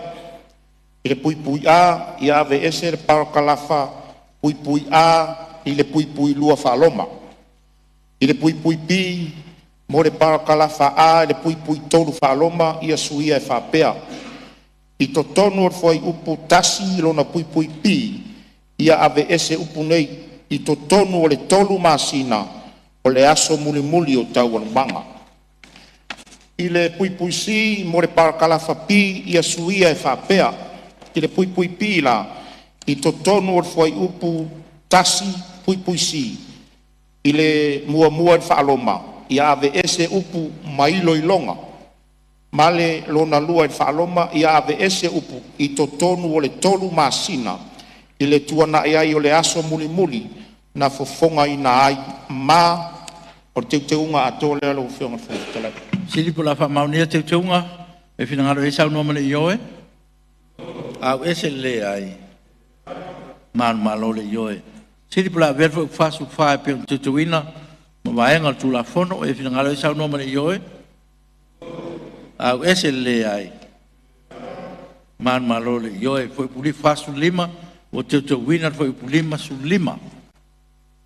A: I le pui a, I ave ese le parakalafa pui a, I le pui lua whaloma. I le pui pui pi, mo le parakalafa a, i le pui pui tolu whaaloma, ia suia e whapea. I to tonu o foi upu tasi lona pui pui pi, ia ave ese upu nei, i to tonu o le tolu masina, o le aso muli muli o tau anumanga. I le pui pui si, mo le parakalafa pi, ia suia e whapea. I le pui pui pi la, i to tonu o foi upu tasi pui pui si, i le mua mua e whaaloma, ia ave ese upu mailo i longa. Male lona lua e whaaloma, ia ave ese upu, i to tonu o le tolu masina, i le tuana e ai o le aso muli muli, na fofonga i na ai, ma, o te unga ato lea lo whionga whunga.
B: Siri po la wha maunia te unga, e whina ngaro e sau nomane i oe. Au ese le ai, manu malo le i oe. Siri po la verfo whasu whae pe te tuina, ma waenga tu la fono, e whina ngaro e sau nomane i oe. Au ese le ai, manu malo le i oe, foi puli whasu lima, o te tuina foi pulima su lima.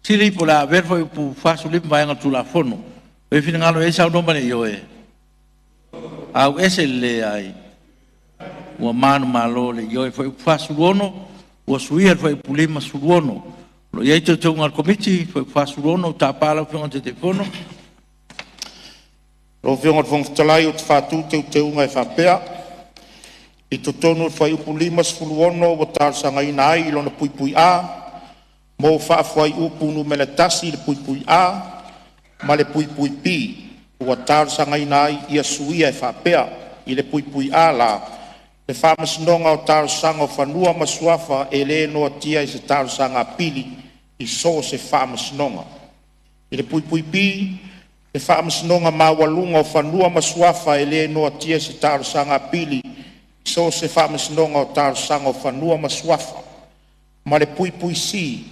B: Siri po la verfo pu whasu lima, waenga tu la fono, e whina ngaro e sau nomane i oe. Au ese le ai, ua manu malo le i oe, foi whasu ono, ua suia foi pulima su ono. Lo ia te tunga al komiti, foi whasu ono, ta pala whionga te te fono.
A: Lo whionga whongtalai o te whātū te unga e whapea. I to tonu whai upu lima sfulu ono, wa tārsanga ina ai, ilona pui pui a. Mō whai upu nu mele tasi le pui pui a, ma le pui pui pi. Ua tārsanga ina ai, ia suia e whapea, i le pui pui a la. Le whamasinonga o tārsanga o whanua masuafa e le noa tia i se tārsanga pili, i so se whamasinonga. I le pui pui pi, le whamasinonga mawalunga o whanua masuafa e le noa tia i se tārsanga pili, i so se whamasinonga o tārsanga o whanua masuafa. Ma le pui pui si,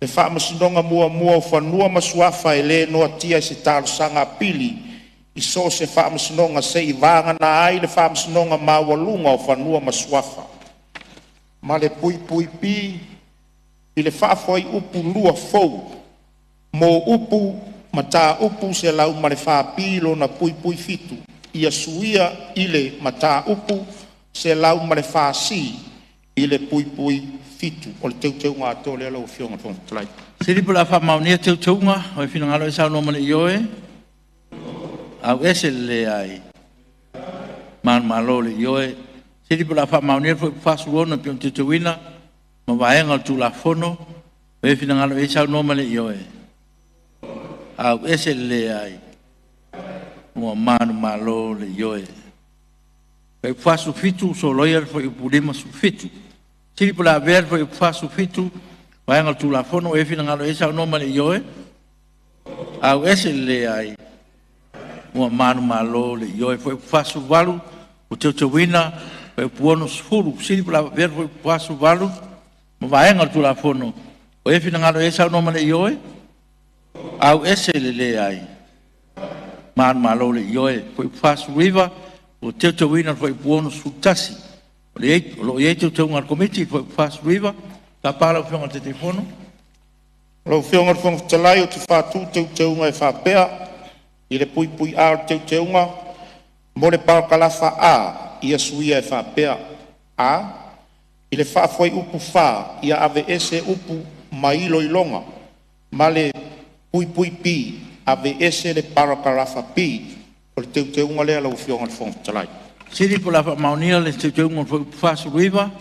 A: le whamasinonga mua mua o whanua masuafa e le noa tia i se tārsanga pili, i so se whamasinonga se i vanga na ai le whamasinonga mawalunga o whanua masuafa. Ma le pui pui pi, i le whawhai upu lua fau, mō upu, ma tā upu se lau ma le whapilo na pui pui fitu, ia suia i le ma tā upu se lau ma le whasi, i le pui pui fitu, o le teu ngā tō le alau whionga whongatalai.
B: Siripula wha maunia te unga, o e whina ngalo e sau nomane i oe. Au ese le ai, man malo le i oe. Siripula wha maunia fo whasu ona pion te tuina, ma waenga tu la fono, o e whina ngalo e sau nomane i oe. Au ese le ai, mua manu malo le i oe. Pe whasu fitu so loia fo i pulima su fitu. Siripula ver fo i whasu fitu, waenga tu la fono, o e whina ngalo e sau nomane i oe. Au ese le ai, mua manu malo le i oe fo i whasu walu, o te wina, pe puono sfuru, siripula ver fo i whasu walu, ma waenga tu la fono, o e whina ngalo e sau nomane i oe. Au ese le ai, manu malo le i oe, fo i whasu riva, o te wina fo i puono sutasi. Lo i te unga komiti fo i whasu riva, ka pala o whionga te te fono.
A: Lo whionga whongatalai o te whātū te unga e whapea, i le pui pui a o te unga, mo le parakalafa a, ia suia e whapea a, i le whawhai upu wha, ia ave ese upu mailo i longa, ma le pui pui pi, ave ese le parakalafa pi, o le te unga lea lau whionga whongatalai.
B: Siri po la wha maunia le te unga fo i whasu riva,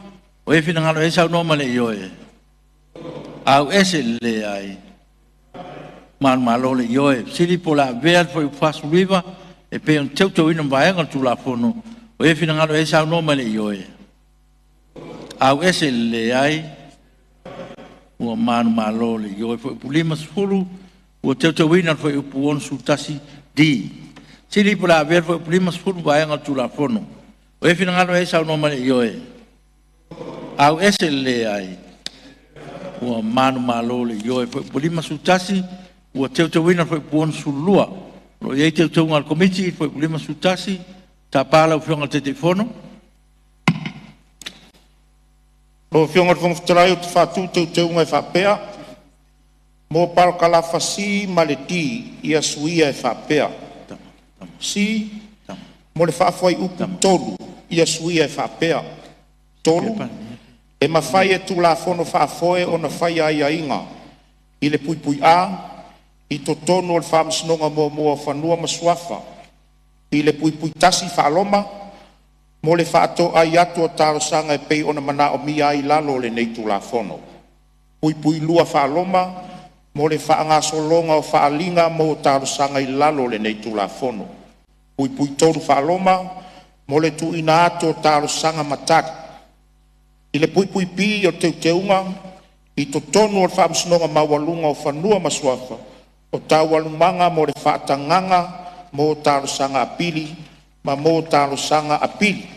B: o e whina ngalo e sau nomane i oe. Au ese le ai, man malo le i oe. Siri po la vea fo i whasu riva, e pe on teu ina vaenga tu la fono, o e whina ngalo e sau nomane i oe. Au ese le ai, ua manu malo le i oe, fo i pulima sfuru, ua teu ina fo i puon sutasi di. Siri po la vea fo i pulima sfuru vaenga tu la fono, o e whina ngalo e sau nomane i oe. Au ese le ai, ua manu malo le i oe, fo i pulima sutasi, ua teu ina fo i puon sulua. Lo iei teu ngal komiti, fo i pulima sutasi, ta pala u whionga te te fono.
A: Lo whionga whongatalai o te whātū teu unga e whapea, Mo palakalafa si maleti ia suia e whapea. Si, mo le whaafoi upu tolu ia suia e whapea. Tolu, e mawhai e tu la fono whaafoe o na whai ai ainga. I le pui pui a, i to tonu o le whaamsinonga mua whanua masuafa. I le pui pui tasi whaaloma, mo le whaato ai atu o tarosanga e pei o na mana o mi ai lalo le nei tu la fono. Pui pui lua whaaloma, mo le whaangasolonga o whaalinga mo tarosanga i lalo le nei tu la fono. Pui pui toru whaaloma, mo le tu ina atu o tarosanga mataki. I le pui pui pi o teunga, i to tonu o le whaamsinonga mawalunga o whanua masuafa, o tawalumanga mo le whaatanganga mo tarosanga apili, ma mo tarosanga apili.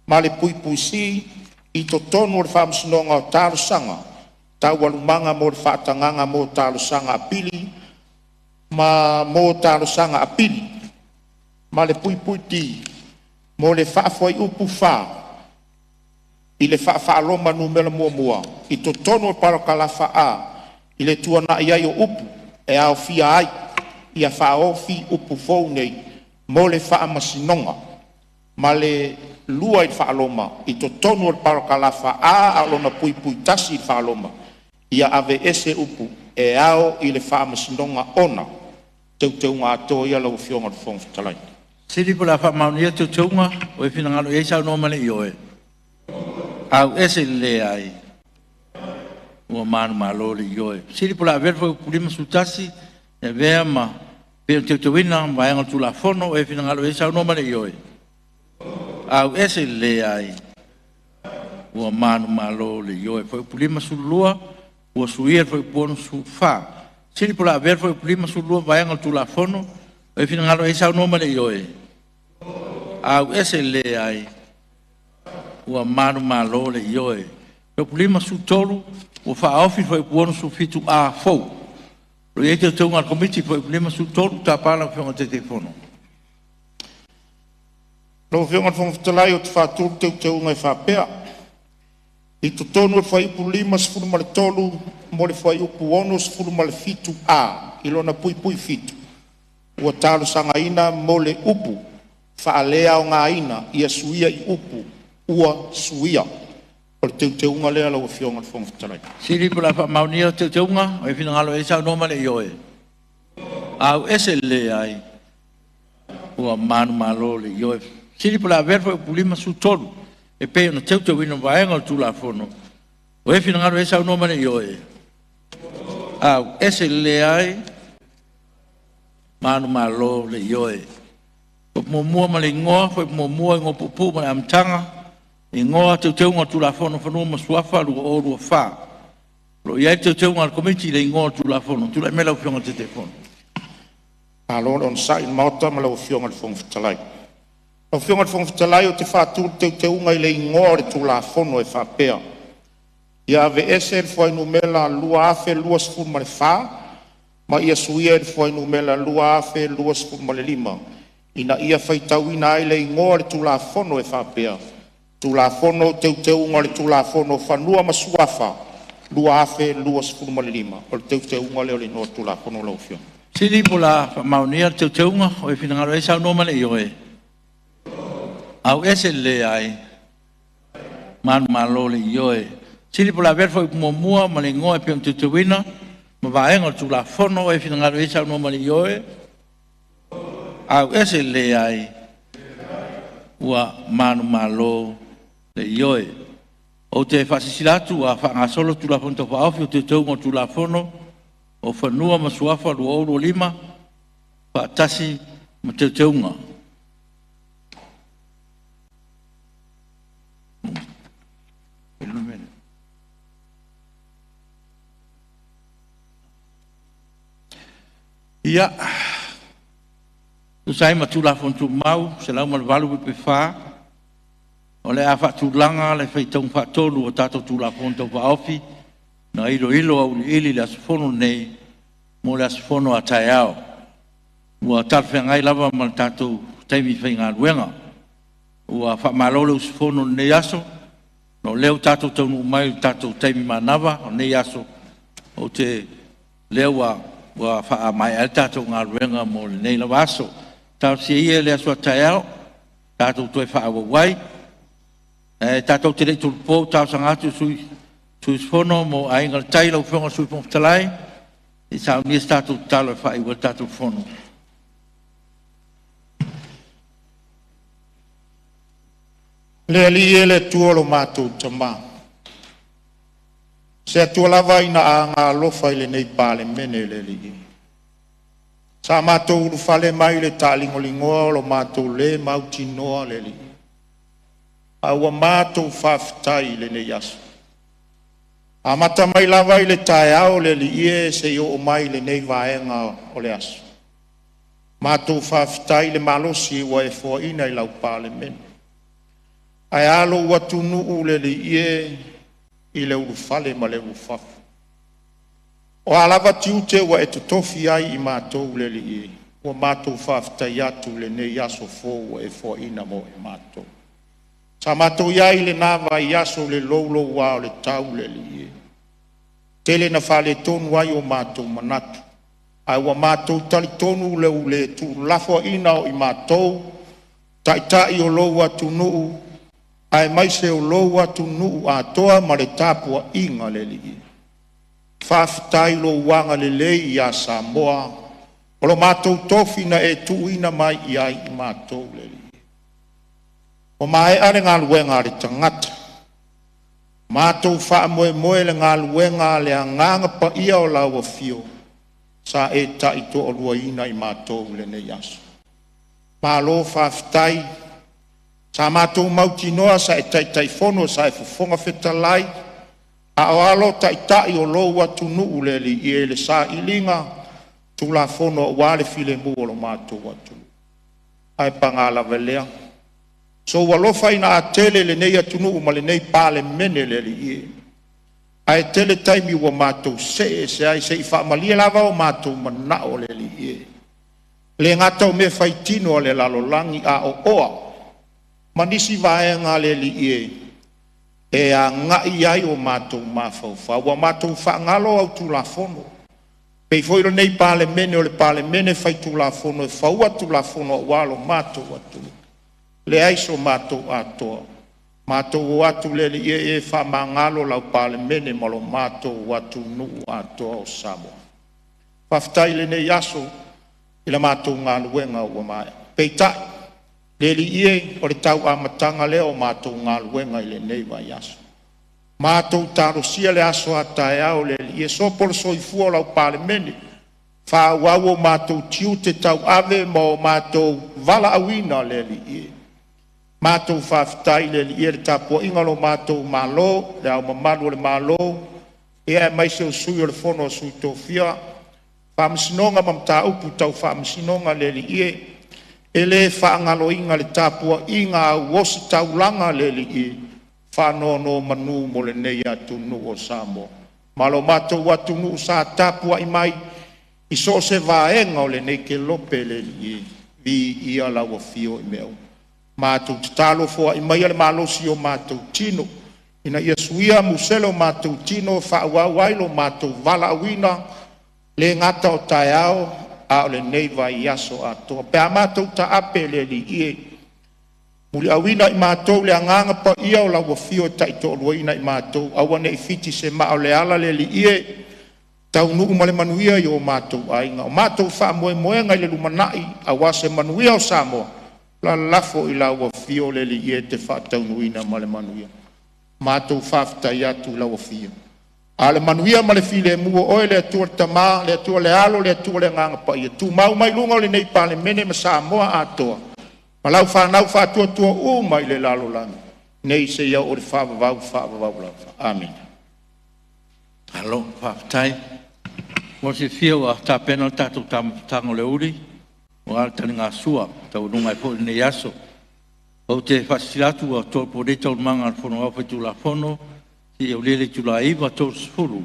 A: Ma le pui pui si, i to tonu o le whaamsinonga o tarosanga, tawalumanga mo le whaatanganga mo tarosanga apili, ma mo tarosanga apili. Ma le pui pui ti, mo le whaafoi upu wha, i le whaaloma numela mua, i to tonu o parakalafa a, i le tuana iai o upu, e au fia ai, i a whaofi upu fau nei, mo le whaamasinonga, ma le lua i whaaloma, i to tonu o parakalafa a, alona pui pui tasi i whaaloma, i a ave ese upu, e au i le whaamasinonga ona, teu ngā ato i ala ufionga le whonga talai.
B: Siri pula whaamaunia teunga, o e whina ngalo e sao no mane i oe. Au ese le ai, ua manu malo le i oe. Siri pula verfo pulima sutasi, e vea ma, peo teuina, vaenga tu la fono, o e whina ngalo e sao no mane i oe. Au ese le ai, ua manu malo le i oe. Foi pulima sulua, ua suia foi pono su fa. Siri pula verfo pulima sulua, vaenga tu la fono, o e whina ngalo e sao no mane i oe. Au ese le ai, ua manu malo le i oe. Peo pulima su tolu, ua whaofi foi pono su fitu a fau. Lo ia te tunga komiti foi pulima su tolu, ta pala whionga te te fono.
A: Lo whionga whongatalai o te whāturu te unga e whāpea. I to tonu e whai upu lima sifuru male tolu, mo le whai upu ono sifuru male fitu a, i lona pui pui fitu. Ua talo sanga ina mo le upu, whaalea o ngā ina, ia suia i upu, ua suia. O le te unga lea lau whionga whongatalai.
B: Siri pula whaamaunia te unga, o e whina ngalo e sao no mane i oe. Au ese le ai, ua manu malo le i oe. Siri pula verfo e pulima su tolu, e peo na ina vaenga o tula fono. O e whina ngalo e sao no mane i oe. Au ese le ai, manu malo le i oe. O mua ma le ngoa, foi mua i ngopupu ma le amtanga, i ngoa teunga tula fono whanua masuafa lua o lua wha. Lo iai teunga al komiti le ngoa tula fono, tula mela uwhionga te fono.
A: Alon on sa in mauta ma lau whionga le whongatalai. Lau whionga le whongatalai o te whāturu teunga i le ngoa le tula fono e whapea. Ia ave ese le whainu mela lua afe lua sifuru ma le wha, ma ia suia le whainu mela lua afe lua sifuru ma le lima. Ina ia whaitauina ai le ngoa le tula fono e whapea. Tula fono teunga le tula fono whanua masuafa, lua afe lua sifuru ma le lima. O le teunga leo le noa tula fono lau whionga.
B: Siri pula whaamaunia teunga, o e whina ngalo e sao no mane i oe. Au ese le ai, manu malo le i oe. Siri pula verfo i mua ma le ngoa e peo teuina, ma vaenga o tula fono, o e whina ngalo e sao no mane i oe. Au ese le ai, ua manu malo le i oe. O te whasisilatu a whaangasolo tula fono tau whaofi o te teunga o tula fono, o whanua masuafa lua o lua lima, whaatasi ma te teunga. Ia, tu sai ma tula fono tu mau, se lau malvalu pe wha, o le a whaatulanga le whaitong whaatolu o tato tula fono tau whaofi, na ilo au ili le asfono nei, mo le asfono a tai ao. Ua talwhengai lava ma le tatou taimi whainga luenga. Ua whamalole asfono nei aso, no leo tatou taunu mai tatou taimi manawa, o nei aso, o te lea ua whaamai ai tātou ngā ruenga mo le nei la waso. Tau si ia lea sua tai au, tātou toi whaawawai, tātou te rei tulpo, tau sangatu sui fono mo ainga tai lau whonga sui pong talai, i tau nis tātou talo e whaiwa tātou fono.
A: Le ali ele tuolo mātou tama. Se atua lava ina a ngā lofa ile nei pāle mene le li. Sa mātou uru fale mai le tālingolingoa lo mātou le mauti noa le li. Aua mātou whawhitai le nei aso. A mata mai lava ile tae au le li ie se i o mai le nei vaenga o le aso. Mātou whawhitai le malosi wa e fua ina i lau pāle mene. Ai alo watu nuu le li ie i le uru fale ma le uru fafu. O alava tiute wa e tutofi ai i mātou le li ie. Wa mātou whawhitai atu le nei aso fo wa e fua ina mo e mātou. Sa mātou iai le nava i aso le lolo wa o le tau le li ie. Tele na whale tonu ai o mātou manatu. Ai wa mātou tali tonu le ule tu lafo ina o i mātou. Tai o lo atu nuu. Ai mai se o lo atu nuu a toa ma le tapua inga le li. Whawhitai lo wanga le lei i a Samoa. O lo mātou tofina e tuina mai i ai i mātou le li. O mai are ngā luenga le tangata. Mātou wha moe le ngā luenga le anganga pa ia o lau a fio. Sa e taito o lua ina i mātou le ne yaso. Mālo whawhitai. Sa mātou mauti noa sa e tai fono sa e fufonga whetalai. A o alo tai o lo atu nuu le li i le sa ilinga. Tu la fono o wale file mu o lo mātou atu. Ai pangala velea. So walofa ina a tele le nei atunu ma le nei pale mene le li ie. Ai tele taimi wa mātou se ai se i whaamalia lava o mātou manao le li ie. Le ngata o me whaitino le lalolangi a o oa. Manisi vaenga le li ie. E a ngai ai o mātou mawhauwha. Wa mātou whaangalo au tu la fono. Pei foiro nei pale mene o le pale mene whaitu la fono e whaua tu la fono o walo mātou atu. Le aiso mātou atoa. Mātou o atu le li e whamangalo lau pale mene malo mātou atu nuu atoa o Samoa. Whaftai le nei aso i la mātou ngā luenga o mai. Peitai, le li e o le tau amatanga leo mātou ngā luenga i le nei vai aso. Mātou tarosia le aso atae au le li e sopolo soifua lau pale mene. Whauau o mātou tiu te tau ave mo mātou vala awina le li e. Mātou whawhitai le li ere tāpua ingalo mātou malo, le au mamalu le malo, e ai mai se o sui o le fono o sui tōwhia, whaamisinonga mam tā upu tau whaamisinonga le li e le whaangalo inga le tāpua inga au osi tau langa le li e, whanono manu mo le nei atu nu o Samoa. Malo mātou atu nu sa tāpua i mai, i so se vaenga o le nei ke lope le li e, vi ia lau a fio i meu. Mātou te talo fua i mai ale malosi o mātou tino. Ina ia suia muselo mātou tino whaauawailo mātou vala awina le ngata o tae ao a o le neiva i aso atoa. Pea mātou ta ape le li ie. Muli awina i mātou le anganga pa ia o lau fio taito o luaina i mātou. Awane i fiti se maa o le ala le li ie. Tau nuu male manuia i o mātou ainga. O mātou wha moe ngai le lumanai a wase manuia o Samoa. La lafo i lau a fio le li ie te whaatau nuina ma le manuia. Mātou whawhitai atu lau a fio. A le manuia ma le file mua oe le atua le tamā, le atua le alo, le atua le nganga pa ia. Tu mau mai lunga o le nei pale mene ma Samoa atoa. Ma lau whanau whaatua tua u mai le lalo langa. Nei se ia o le whaavavau lau. Amen.
B: Alo, whawhitai. Mo se fio a tā pena tātou tango le uri. O ala tani ngā sua, tau nungai po ne yaso. O te whasilatu a tō po reta o manga al whono au whaitu la whono, ki au lele tu la iwa tō sifuru,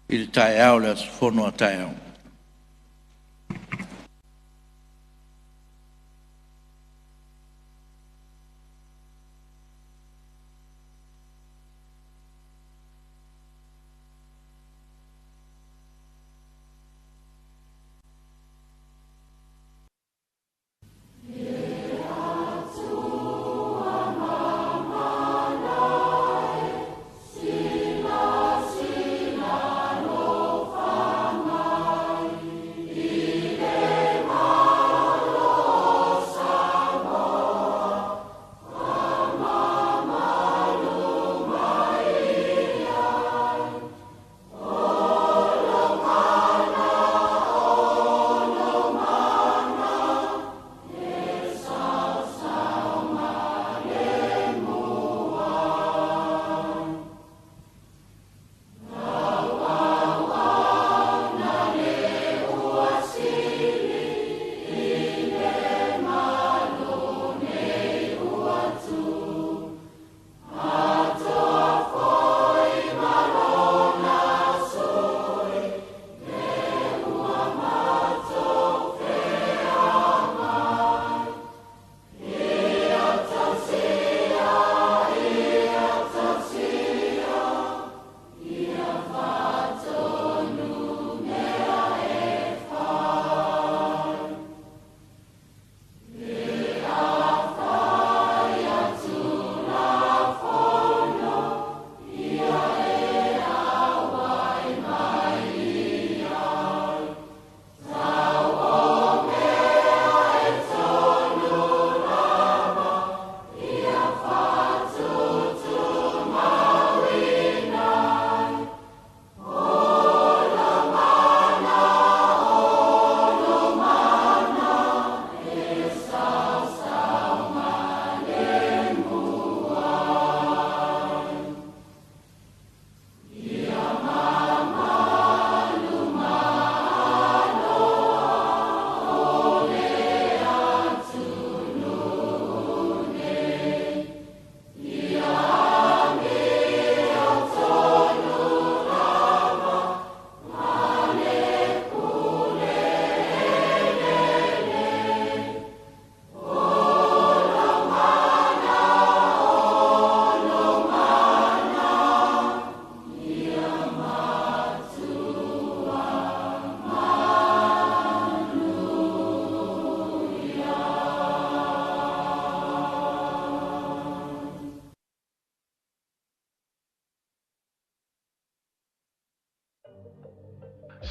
B: i le tae au le whono a tae au.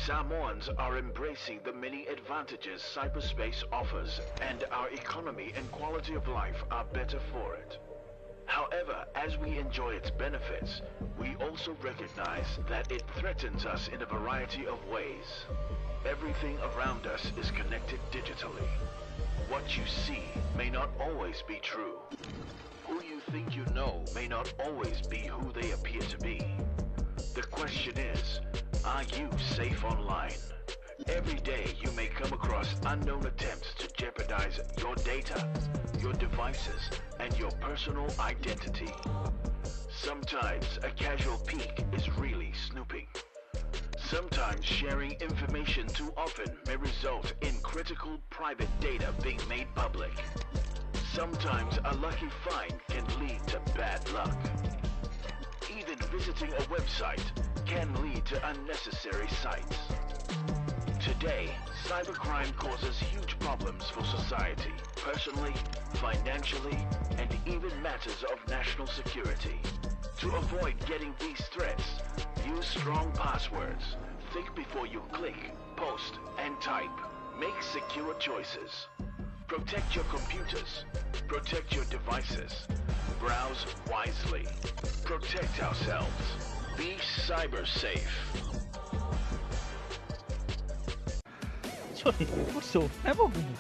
C: Samoans are embracing the many advantages cyberspace offers, and our economy and quality of life are better for it. However, as we enjoy its benefits, we also recognize that it threatens us in a variety of ways. Everything around us is connected digitally. What you see may not always be true. Who you think you know may not always be who they appear to be. The question is, are you safe online? Every day you may come across unknown attempts to jeopardize your data, your devices, and your personal identity. Sometimes a casual peek is really snooping. Sometimes sharing information too often may result in critical private data being made public. Sometimes a lucky find can lead to bad luck. Even visiting a website can lead to unnecessary sites. Today, cybercrime causes huge problems for society, personally, financially, and even matters of national security. To avoid getting these threats, use strong passwords. Think before you click, post, and type. Make secure choices. Protect your computers. Protect your devices. Browse wisely. Protect ourselves. Be cyber safe.
D: Sorry, so, apa bunyi?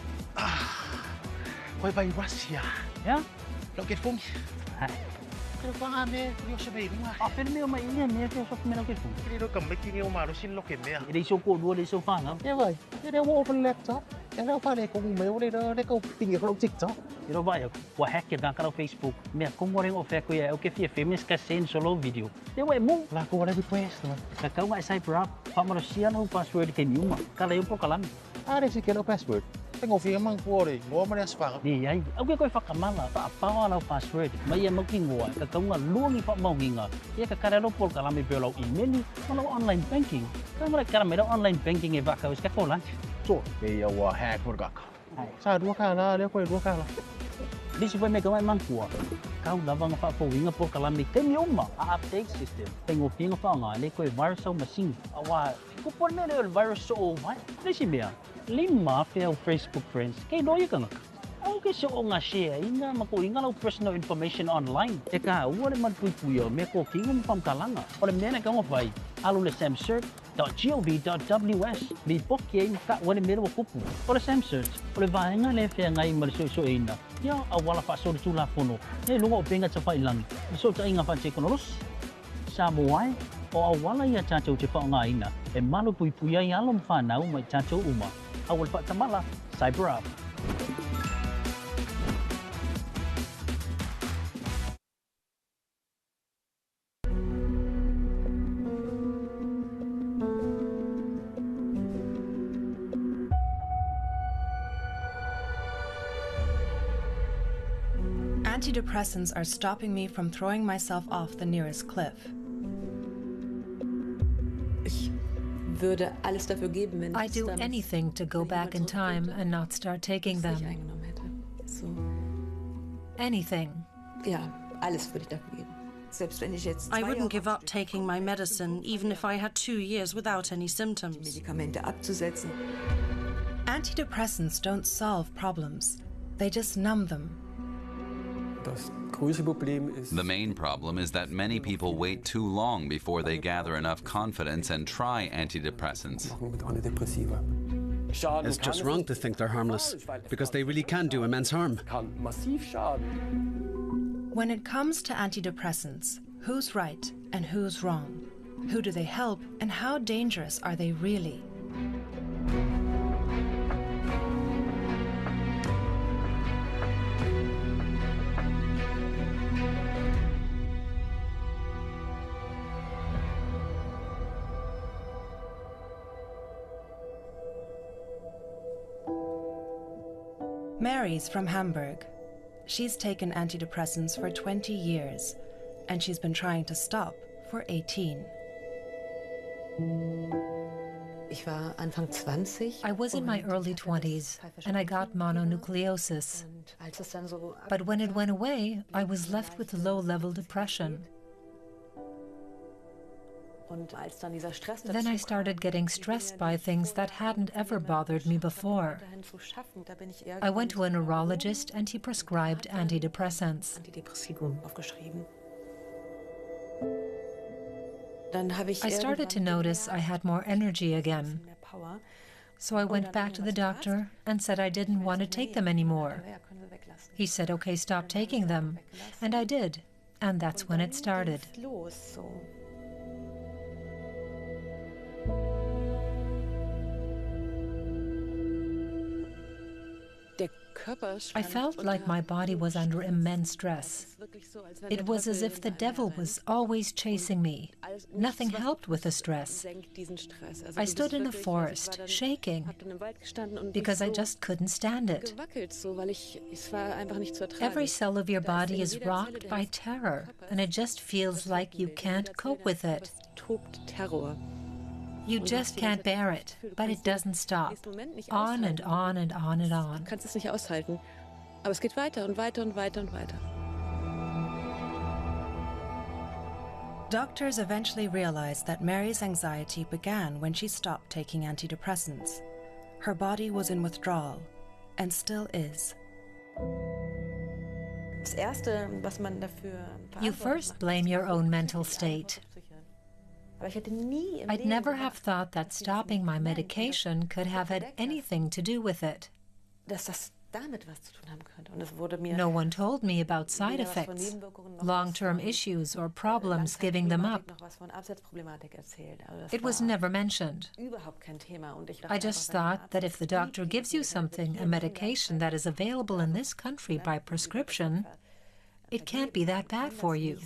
E: Koi bay Russia.
D: Ya?
E: Lo ke phone.
D: Hai.
E: Pero pa ame, yo se bay nga.
D: Ah, pero meu mai ini me ke sok me lo ke phone.
E: Ni do kam ki ni ma ro sin lo ke me.
D: Ini so ko dua di so fa ngam.
E: Ya vậy. Thế đâu open laptop. Em đâu phải này cũng mấy đây đó, đây câu tình yêu không dịch đó.
D: Iro vai, wa hack ke kan Facebook. Me ko moreng of ko ya o ke fie famous ka sen solo video. Dia wa mu
E: Là cô đây request mà.
D: ka kau ngai cyber up. Pa manusia no password ke niuma. Kala yo po kalam.
E: Đây sẽ cái password. Cái ngô phi mang cô đây, ngô mà đeo spam.
D: Ni ai, au ke ko fa kamala pa pa la password. Mai mo ki ngwa ka kau nga luangi pa mau nginga. Ia ka kara lo po kalam be lo email ni lo online banking. Ka mara kara me online banking e va ka ska ko lan.
E: Rồi, bây giờ wa hack một gак. Sao đua cả là đeo quay đua cả là.
D: Di si mai kamai mang kuah. Kau lavang fa po winga po kalam tem yoma a update system. Tengo pinga fa nga le ko virus so machine. Awa ko por me le virus so mai. Di si mea. Lima fail Facebook friends. Kay doy ka nga. Au ke so nga share inga mako inga lo personal information online. Eka wala man puyo me ko kingum pam kalanga. Ole me na ka mo fai. Alu le samsearch.gov.ws di pokye ka wala me ro kupu. Ole samsearch. Ole vai nga le fe ngai mal so ina. Ya awala fa so tula fono. Ne lungo penga sa fa ilang. So ta inga fa che konolos. Sa muai o awala ya cha chou che fa nga ina. E malu puya ya lom fa na uma cha chou uma. Awal fa tamala cyber up.
F: Antidepressants are stopping me from throwing myself off the nearest cliff.
G: I'd do anything to go back in time and not start taking them. Anything.
H: I wouldn't give up taking my medicine, even if I had 2 years without any symptoms.
F: Antidepressants don't solve problems, they just numb them.
I: The main problem is that many people wait too long before they gather enough confidence and try antidepressants.
J: It's just wrong to think they're harmless, because they really can do immense harm.
F: When it comes to antidepressants, who's right and who's wrong? Who do they help and how dangerous are they really? Mary's from Hamburg. She's taken antidepressants for 20 years, and she's been trying to stop for 18.
G: I was in my early 20s and I got mononucleosis. But when it went away, I was left with low-level depression. Then I started getting stressed by things that hadn't ever bothered me before. I went to a neurologist and he prescribed antidepressants. I started to notice I had more energy again. So I went back to the doctor and said I didn't want to take them anymore. He said, okay, stop taking them. And I did. And that's when it started. I felt like my body was under immense stress. It was as if the devil was always chasing me. Nothing helped with the stress. I stood in the forest, shaking, because I just couldn't stand it. Every cell of your body is rocked by terror, and it just feels like you can't cope with it. You just can't bear it, but it doesn't stop. On and on and on and on.
F: Doctors eventually realized that Mary's anxiety began when she stopped taking antidepressants. Her body was in withdrawal, and still is.
G: You first blame your own mental state. I'd never have thought that stopping my medication could have had anything to do with it. No one told me about side effects, long-term issues or problems giving them up. It was never mentioned. I just thought that if the doctor gives you something, a medication that is available in this country by prescription, it can't be that bad for you.